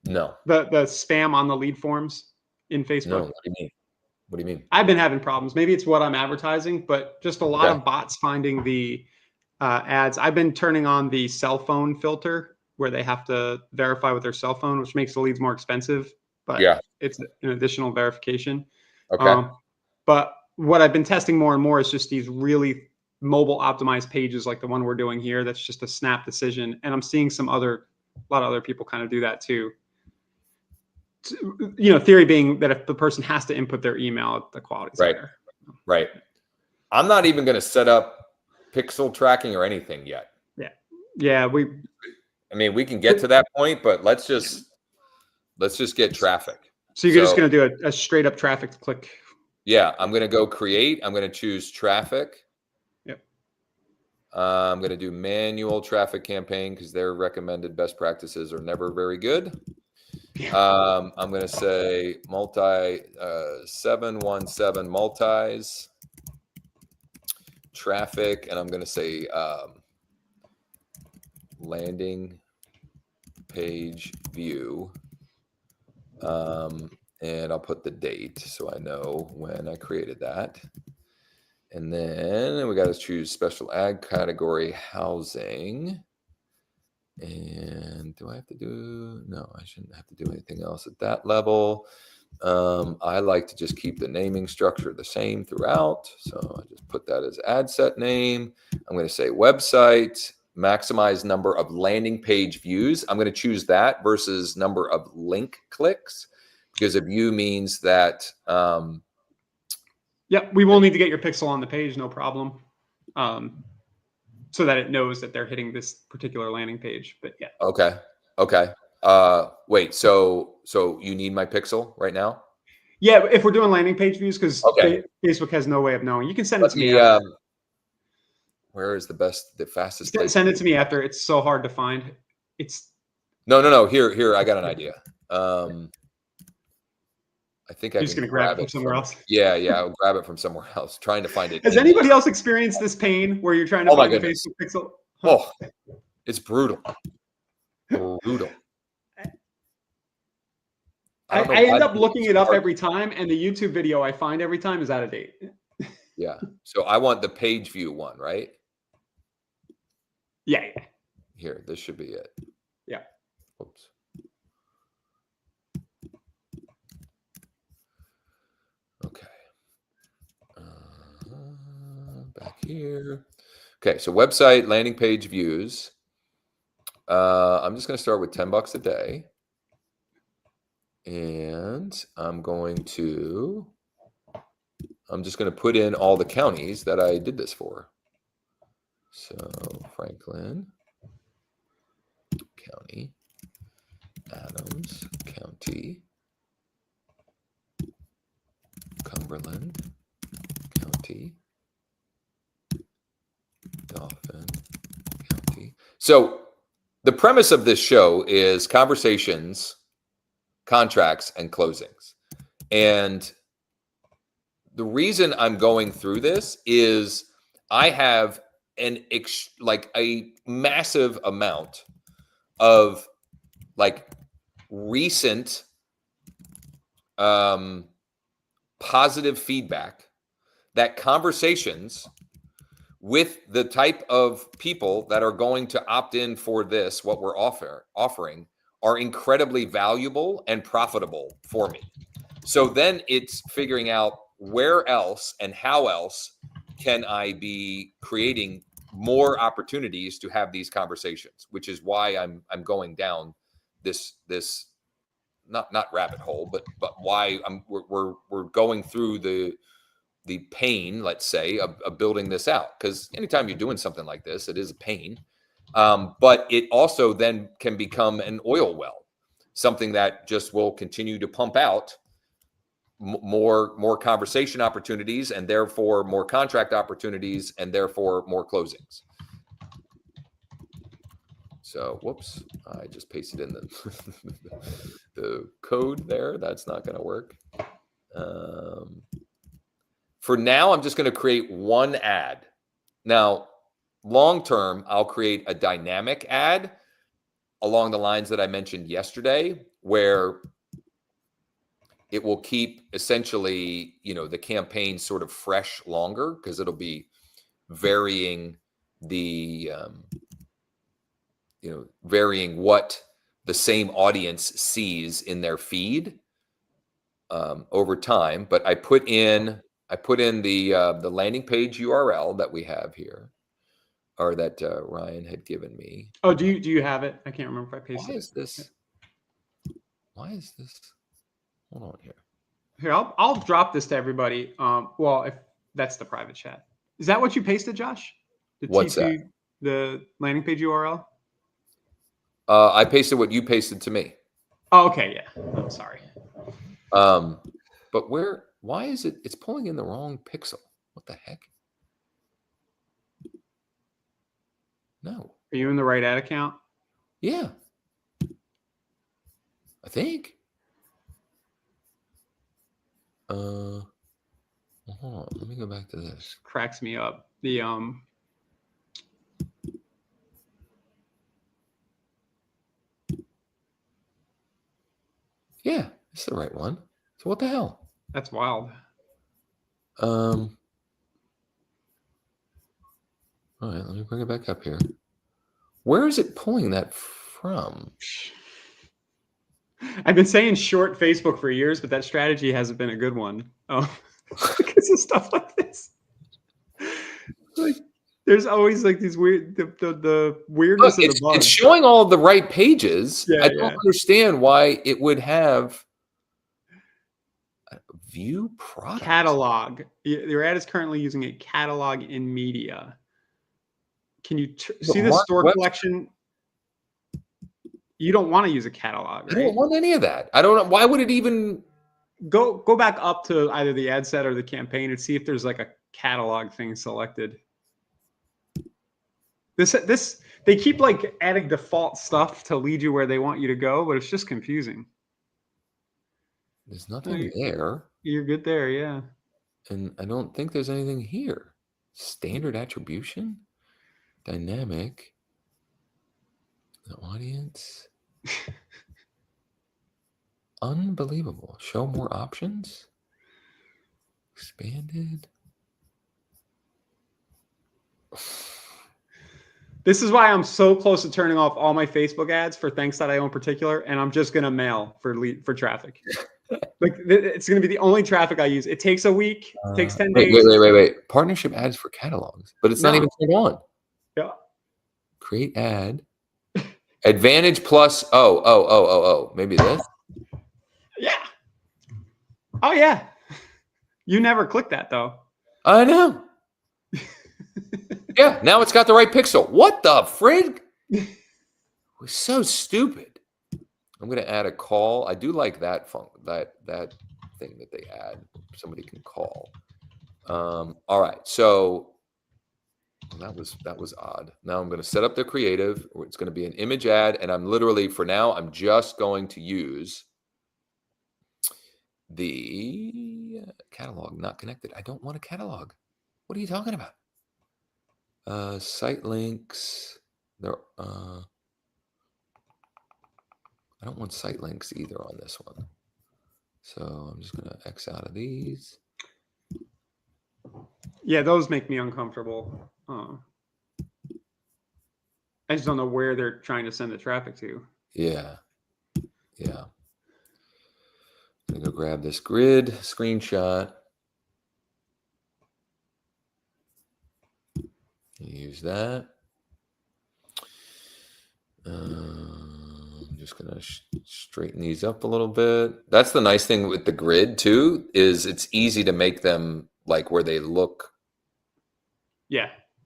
No. The spam on the lead forms in Facebook? No, what do you mean? What do you mean? I've been having problems. Maybe it's what I'm advertising, but just a lot of bots finding the ads. I've been turning on the cell phone filter where they have to verify with their cell phone, which makes the leads more expensive, but it's an additional verification. Okay. But what I've been testing more and more is just these really mobile optimized pages like the one we're doing here. That's just a snap decision. And I'm seeing a lot of other people kind of do that too. You know, theory being that if the person has to input their email, the quality's better. Right. I'm not even going to set up pixel tracking or anything yet. Yeah. I mean, we can get to that point, but let's just get traffic. So you're just going to do a straight up traffic click. Yeah. I'm going to go create. I'm going to choose traffic. Yep. I'm going to do manual traffic campaign because their recommended best practices are never very good. I'm going to say 717 multis traffic, and I'm going to say landing page view, and I'll put the date so I know when I created that. And then we got to choose special ad category housing. And do I have to do, no, I shouldn't have to do anything else at that level. I like to just keep the naming structure the same throughout. So I just put that as ad set name. I'm going to say website, maximize number of landing page views. I'm going to choose that versus number of link clicks, because a view means that. Yep, we will need to get your pixel on the page, no problem. So that it knows that they're hitting this particular landing page. But yeah. Okay. Okay. Wait, so you need my pixel right now? Yeah, if we're doing landing page views, because Facebook has no way of knowing. You can send it to me. Where is the fastest place? Send it to me after. It's so hard to find. It's no. Here, I got an idea. I think I'm just gonna grab it from somewhere else. Yeah, I'll grab it from somewhere else. Trying to find it. Has anybody else experienced this pain where you're trying to find a Facebook pixel? Oh, it's brutal. Brutal. I end up looking it up every time, and the YouTube video I find every time is out of date. Yeah. So I want the page view one, right? Yeah. Here, this should be it. Yeah. Oops. Okay. Back here. Okay, so website landing page views. I'm just going to start with $10 a day. And I'm just going to put in all the counties that I did this for. So Franklin County, Adams County, Cumberland County, Dauphin County. So the premise of this show is conversations, contracts, and closings. And the reason I'm going through this is I have a massive amount of recent positive feedback that conversations with the type of people that are going to opt in for this, what we're offering, are incredibly valuable and profitable for me. So then it's figuring out where else and how else can I be creating more opportunities to have these conversations, which is why I'm going down this not rabbit hole, but why we're going through the pain, let's say, of building this out. Because anytime you're doing something like this, it is a pain. But it also then can become an oil well, something that just will continue to pump out more conversation opportunities, and therefore more contract opportunities, and therefore more closings. So, whoops, I just pasted in the code there. That's not going to work. For now, I'm just going to create one ad. Now, long term, I'll create a dynamic ad along the lines that I mentioned yesterday, where it will keep essentially, the campaign sort of fresh longer, because it'll be varying varying what the same audience sees in their feed over time. But I put in the landing page URL that we have here, or that Ryan had given me. Oh, do you have it? I can't remember if I pasted it. Why is this? Hold on here. Here, I'll drop this to everybody. Well, if that's the private chat. Is that what you pasted, Josh? What's that? The landing page URL? I pasted what you pasted to me. Oh, okay, yeah. I'm sorry. But why is it? It's pulling in the wrong pixel. What the heck? No. Are you in the right ad account? Yeah. I think. Hold on. Let me go back to this. Cracks me up. Yeah, it's the right one. So what the hell? That's wild. All right, let me bring it back up here. Where is it pulling that from? I've been saying short Facebook for years, but that strategy hasn't been a good one. Oh, because of stuff like this. Like, there's always like these weird, the weirdness of the bug. It's showing all of the right pages. Yeah, I don't understand why it would have view product catalog. Your ad is currently using a catalog in media. Can you see the store collection? You don't want to use a catalog, right? I don't want any of that. I don't know. Why would it even go back up to either the ad set or the campaign and see if there's like a catalog thing selected. This they keep like adding default stuff to lead you where they want you to go, but it's just confusing. There's nothing there. You're good there, yeah. And I don't think there's anything here. Standard attribution, dynamic, the audience. Unbelievable. Show more options. Expanded. This is why I'm so close to turning off all my Facebook ads for Thanks.io in particular, and I'm just gonna mail for traffic. Like it's gonna be the only traffic I use. It takes a week, it takes 10 days. Wait. Partnership ads for catalogs, but it's not even turned on. Yeah. Create ad. Advantage plus. Oh. Maybe this. Yeah. Oh yeah. You never click that though. I know. Yeah, now it's got the right pixel. What the frig? It was so stupid. I'm gonna add a call. I do like that that thing that they add. Somebody can call. All right, so that was odd. Now I'm gonna set up the creative. It's gonna be an image ad, and I'm literally for now I'm just going to use the catalog not connected. I don't want a catalog. What are you talking about? Site links. There. I don't want site links either on this one. So I'm just gonna X out of these. Yeah, those make me uncomfortable. I just don't know where they're trying to send the traffic to. Yeah. I'm gonna go grab this grid screenshot. Use that. I'm just gonna straighten these up a little bit. That's the nice thing with the grid too, is it's easy to make them like where they look,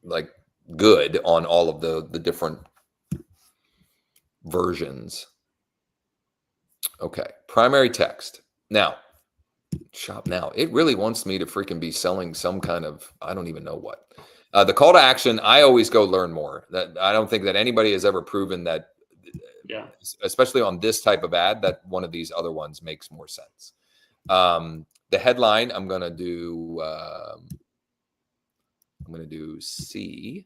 like good on all of the different versions. Okay, primary text. Now, shop now. It really wants me to freaking be selling some kind of, I don't even know what. The call to action, I always go learn more. That I don't think that anybody has ever proven that, especially on this type of ad, that one of these other ones makes more sense. The headline, I'm gonna do see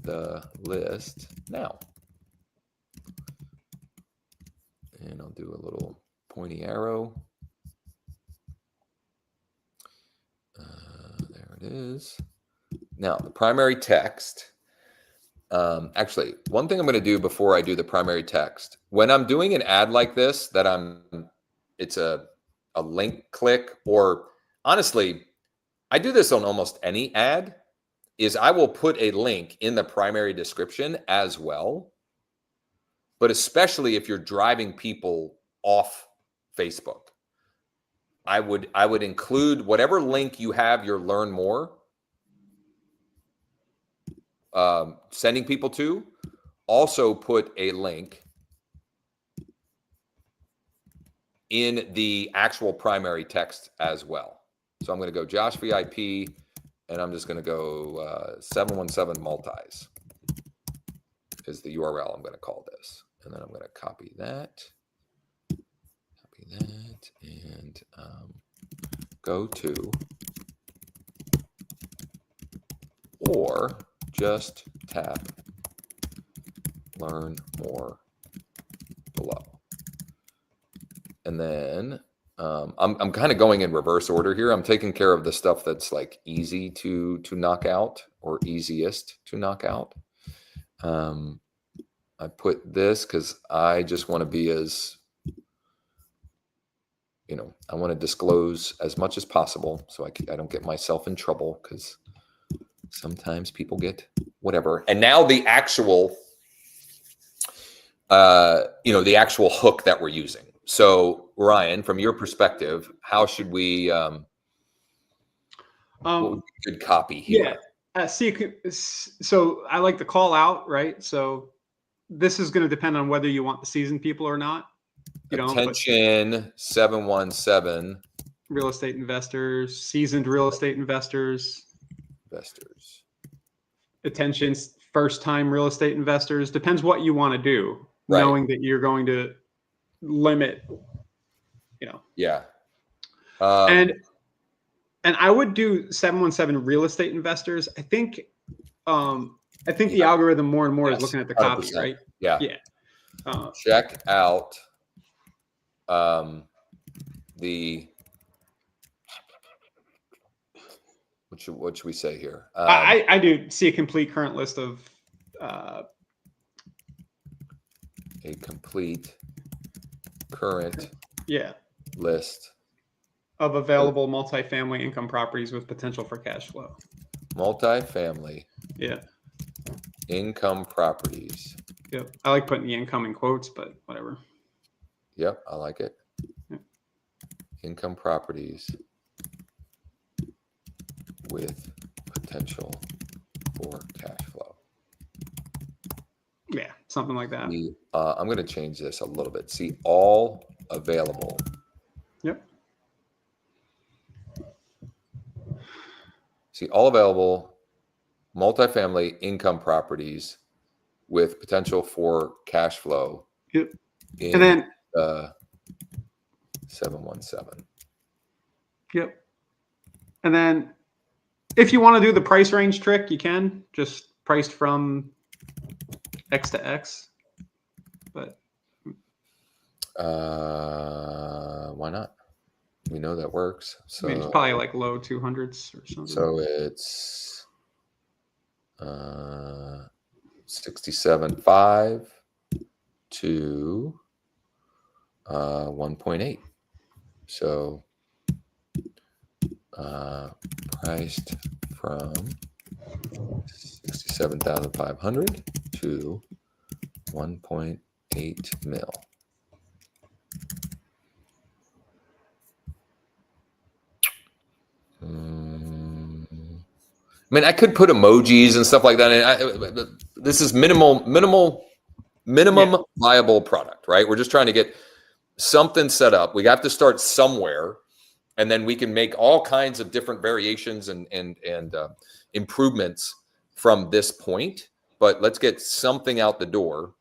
the list now, and I'll do a little pointy arrow. There it is. Now, the primary text. Actually, one thing I'm going to do before I do the primary text, when I'm doing an ad like this, it's a link click, or honestly, I do this on almost any ad, is I will put a link in the primary description as well. But especially if you're driving people off Facebook, I would include whatever link you have your learn more sending people to. Also put a link in the actual primary text as well. So I'm going to go Josh VIP, and I'm just going to go 717 multis is the URL I'm going to call this. And then I'm going to copy that. And go to, or just tap learn more below. And then I'm kind of going in reverse order here. I'm taking care of the stuff that's like easy to knock out or easiest to knock out. I put this because I just want to be as, I want to disclose as much as possible so I don't get myself in trouble, because sometimes people get whatever. And now the actual, the actual hook that we're using. So Ryan, from your perspective, how should we, good copy here? Yeah. So I like to call out, right? So this is going to depend on whether you want the seasoned people or not. Attention 717. Real estate investors, seasoned real estate investors. Attention first time real estate investors. Depends what you want to do, right. Knowing that you're going to limit, Yeah. And I would do 717 real estate investors. I think the algorithm more and more is looking at the copy, 100%. Right? Yeah. Yeah. Check out what should we say here? I do see a complete current list of a complete current list of available multifamily income properties with potential for cash flow. Multifamily income properties. Yep. I like putting the income in quotes, but whatever. Yep, I like it. Yep. Income properties with potential for cash flow. Yeah, something like that. I'm going to change this a little bit. See, all available. Yep. See, all available multifamily income properties with potential for cash flow. Yep. And then 717. Yep. And then if you want to do the price range trick, you can just priced from X to X. But why not? We know that works. So it's probably like low 200s or something. So it's 67.5 to 1.8. So priced from 67,500 to 1.8 mil. I mean, I could put emojis and stuff like that. And this is minimum viable product, right? We're just trying to get something set up. We have to start somewhere, and then we can make all kinds of different variations and improvements from this point. But let's get something out the door,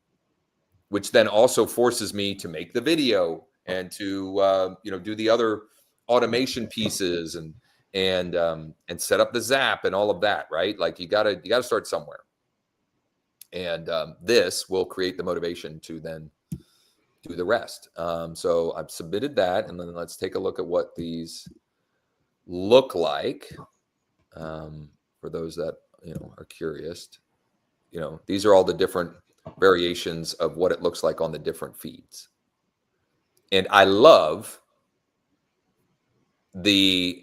which then also forces me to make the video and to do the other automation pieces and set up the Zap and all of that, right? Like you gotta start somewhere, and this will create the motivation to then do the rest. So I've submitted that, and then let's take a look at what these look like for those that are curious. These are all the different variations of what it looks like on the different feeds, and I love the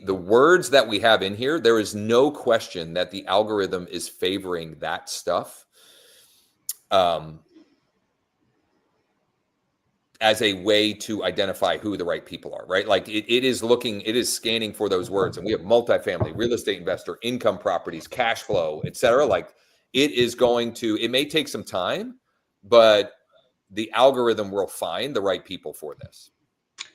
words that we have in here. There is no question that the algorithm is favoring that stuff as a way to identify who the right people are, right? Like it is scanning for those words, and we have multifamily, real estate investor, income properties, cash flow, etc. Like it may take some time, but the algorithm will find the right people for this.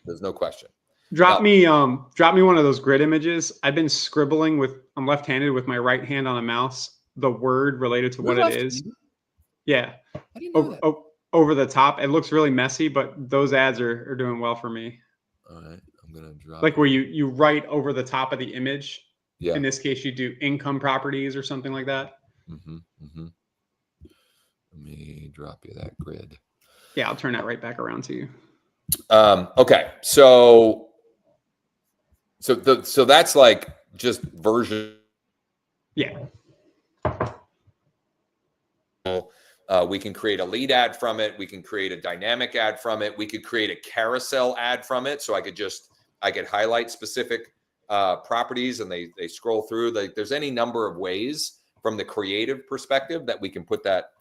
There's no question. Drop me one of those grid images. I've been scribbling I'm left-handed with my right hand on a mouse, the word related to what it is. Yeah. Over the top. It looks really messy, but those ads are doing well for me. All right. I'm going to drop like where you write over the top of the image. Yeah. In this case, you do income properties or something like that. Mm-hmm. Mm-hmm. Let me drop you that grid. Yeah, I'll turn that right back around to you. Okay. So that's like just version. Yeah. We can create a lead ad from it. We can create a dynamic ad from it. We could create a carousel ad from it. So I could highlight specific properties and they scroll through. There's any number of ways from the creative perspective that we can put that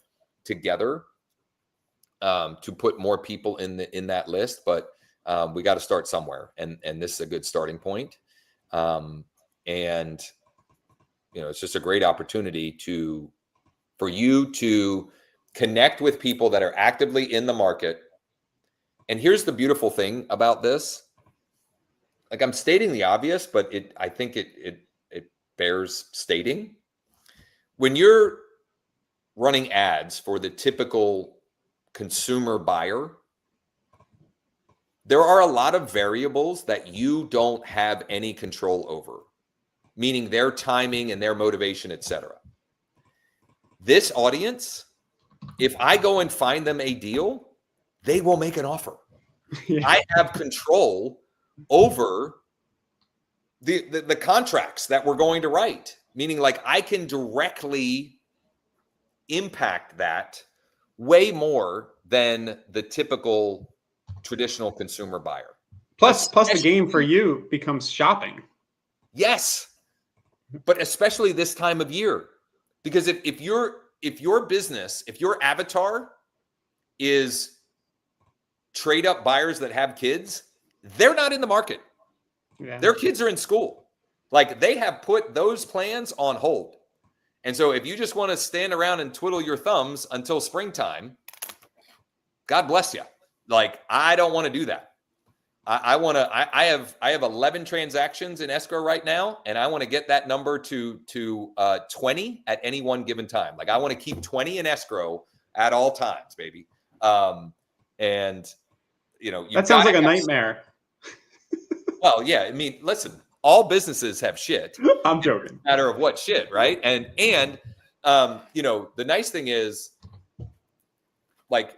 together to put more people in that list. But we got to start somewhere, and this is a good starting point. And it's just a great opportunity for you to connect with people that are actively in the market. And here's the beautiful thing about this. Like, I'm stating the obvious, but I think it bears stating. When you're running ads for the typical consumer buyer, there are a lot of variables that you don't have any control over, meaning their timing and their motivation, etc. This audience, if I go and find them a deal, they will make an offer. Yeah. I have control over the contracts that we're going to write, meaning like I can directly impact that way more than the typical traditional consumer buyer. Plus the game for you becomes shopping. Yes. But especially this time of year, because if your business, if your avatar is trade up buyers that have kids, they're not in the market. Yeah. Their kids are in school. Like, they have put those plans on hold. And so if you just want to stand around and twiddle your thumbs until springtime, God bless you. Like, I don't want to do that. I have 11 transactions in escrow right now, and I want to get that number to 20 at any one given time. Like, I want to keep 20 in escrow at all times, baby. And that sounds like a nightmare. Well, yeah. I mean, listen, all businesses have shit. I'm joking. Matter of what shit, right? And the nice thing is, like,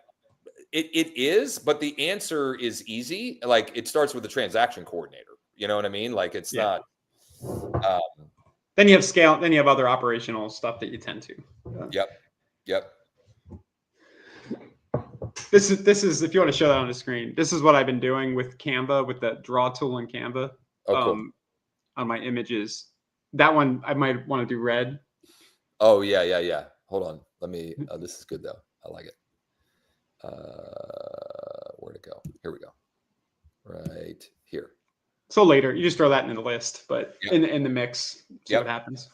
it is, but the answer is easy. Like, it starts with the transaction coordinator. You know what I mean? Like, it's not. Then you have scale. Then you have other operational stuff that you tend to. Yep. This is if you want to show that on the screen. This is what I've been doing with Canva, with the draw tool in Canva. Cool. On my images. That one I might want to do red. Oh yeah. Hold on. Let me. This is good though. I like it. Where'd it go? Here we go. Right here. So later, you just throw that in the list, but in the mix, see what happens.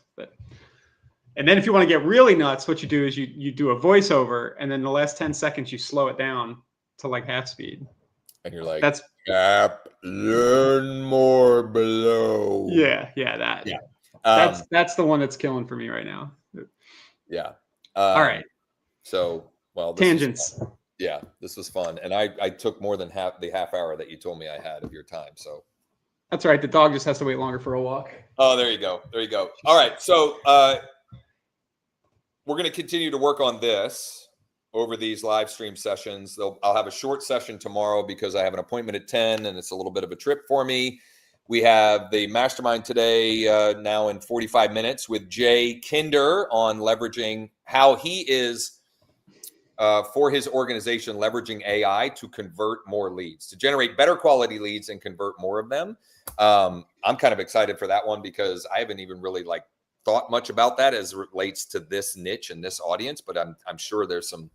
And then if you want to get really nuts, what you do is you do a voiceover, and then the last 10 seconds you slow it down to like half speed. And you're like, that's gap, learn more below. Yeah. That's the one that's killing for me right now. Yeah. All right. So, well, tangents. Yeah, this was fun. And I took more than half hour that you told me I had of your time. So that's right. The dog just has to wait longer for a walk. Oh, there you go. All right. So we're going to continue to work on this over these live stream sessions. I'll have a short session tomorrow because I have an appointment at 10 and it's a little bit of a trip for me. We have the mastermind today now in 45 minutes with Jay Kinder on leveraging how he is for his organization, leveraging AI to convert more leads, to generate better quality leads and convert more of them. I'm kind of excited for that one because I haven't even really thought much about that as it relates to this niche and this audience, but I'm sure there's some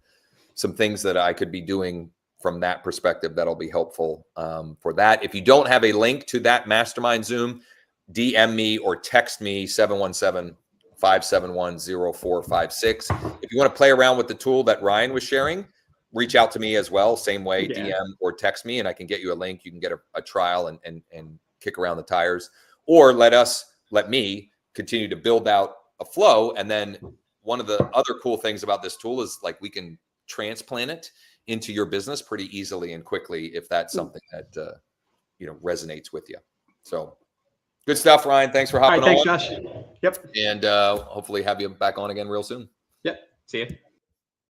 things that I could be doing from that perspective that'll be helpful for that. If you don't have a link to that mastermind Zoom, DM me or text me 717-571-0456. If you want to play around with the tool that Ryan was sharing, reach out to me as well. Same way, DM or text me, and I can get you a link. You can get a trial and kick around the tires, or let me continue to build out a flow. And then one of the other cool things about this tool is we can transplant it into your business pretty easily and quickly if that's something that resonates with you. So good stuff, Ryan. Thanks for hopping on. Thanks, Josh. Yep. And hopefully have you back on again real soon. Yep. See you.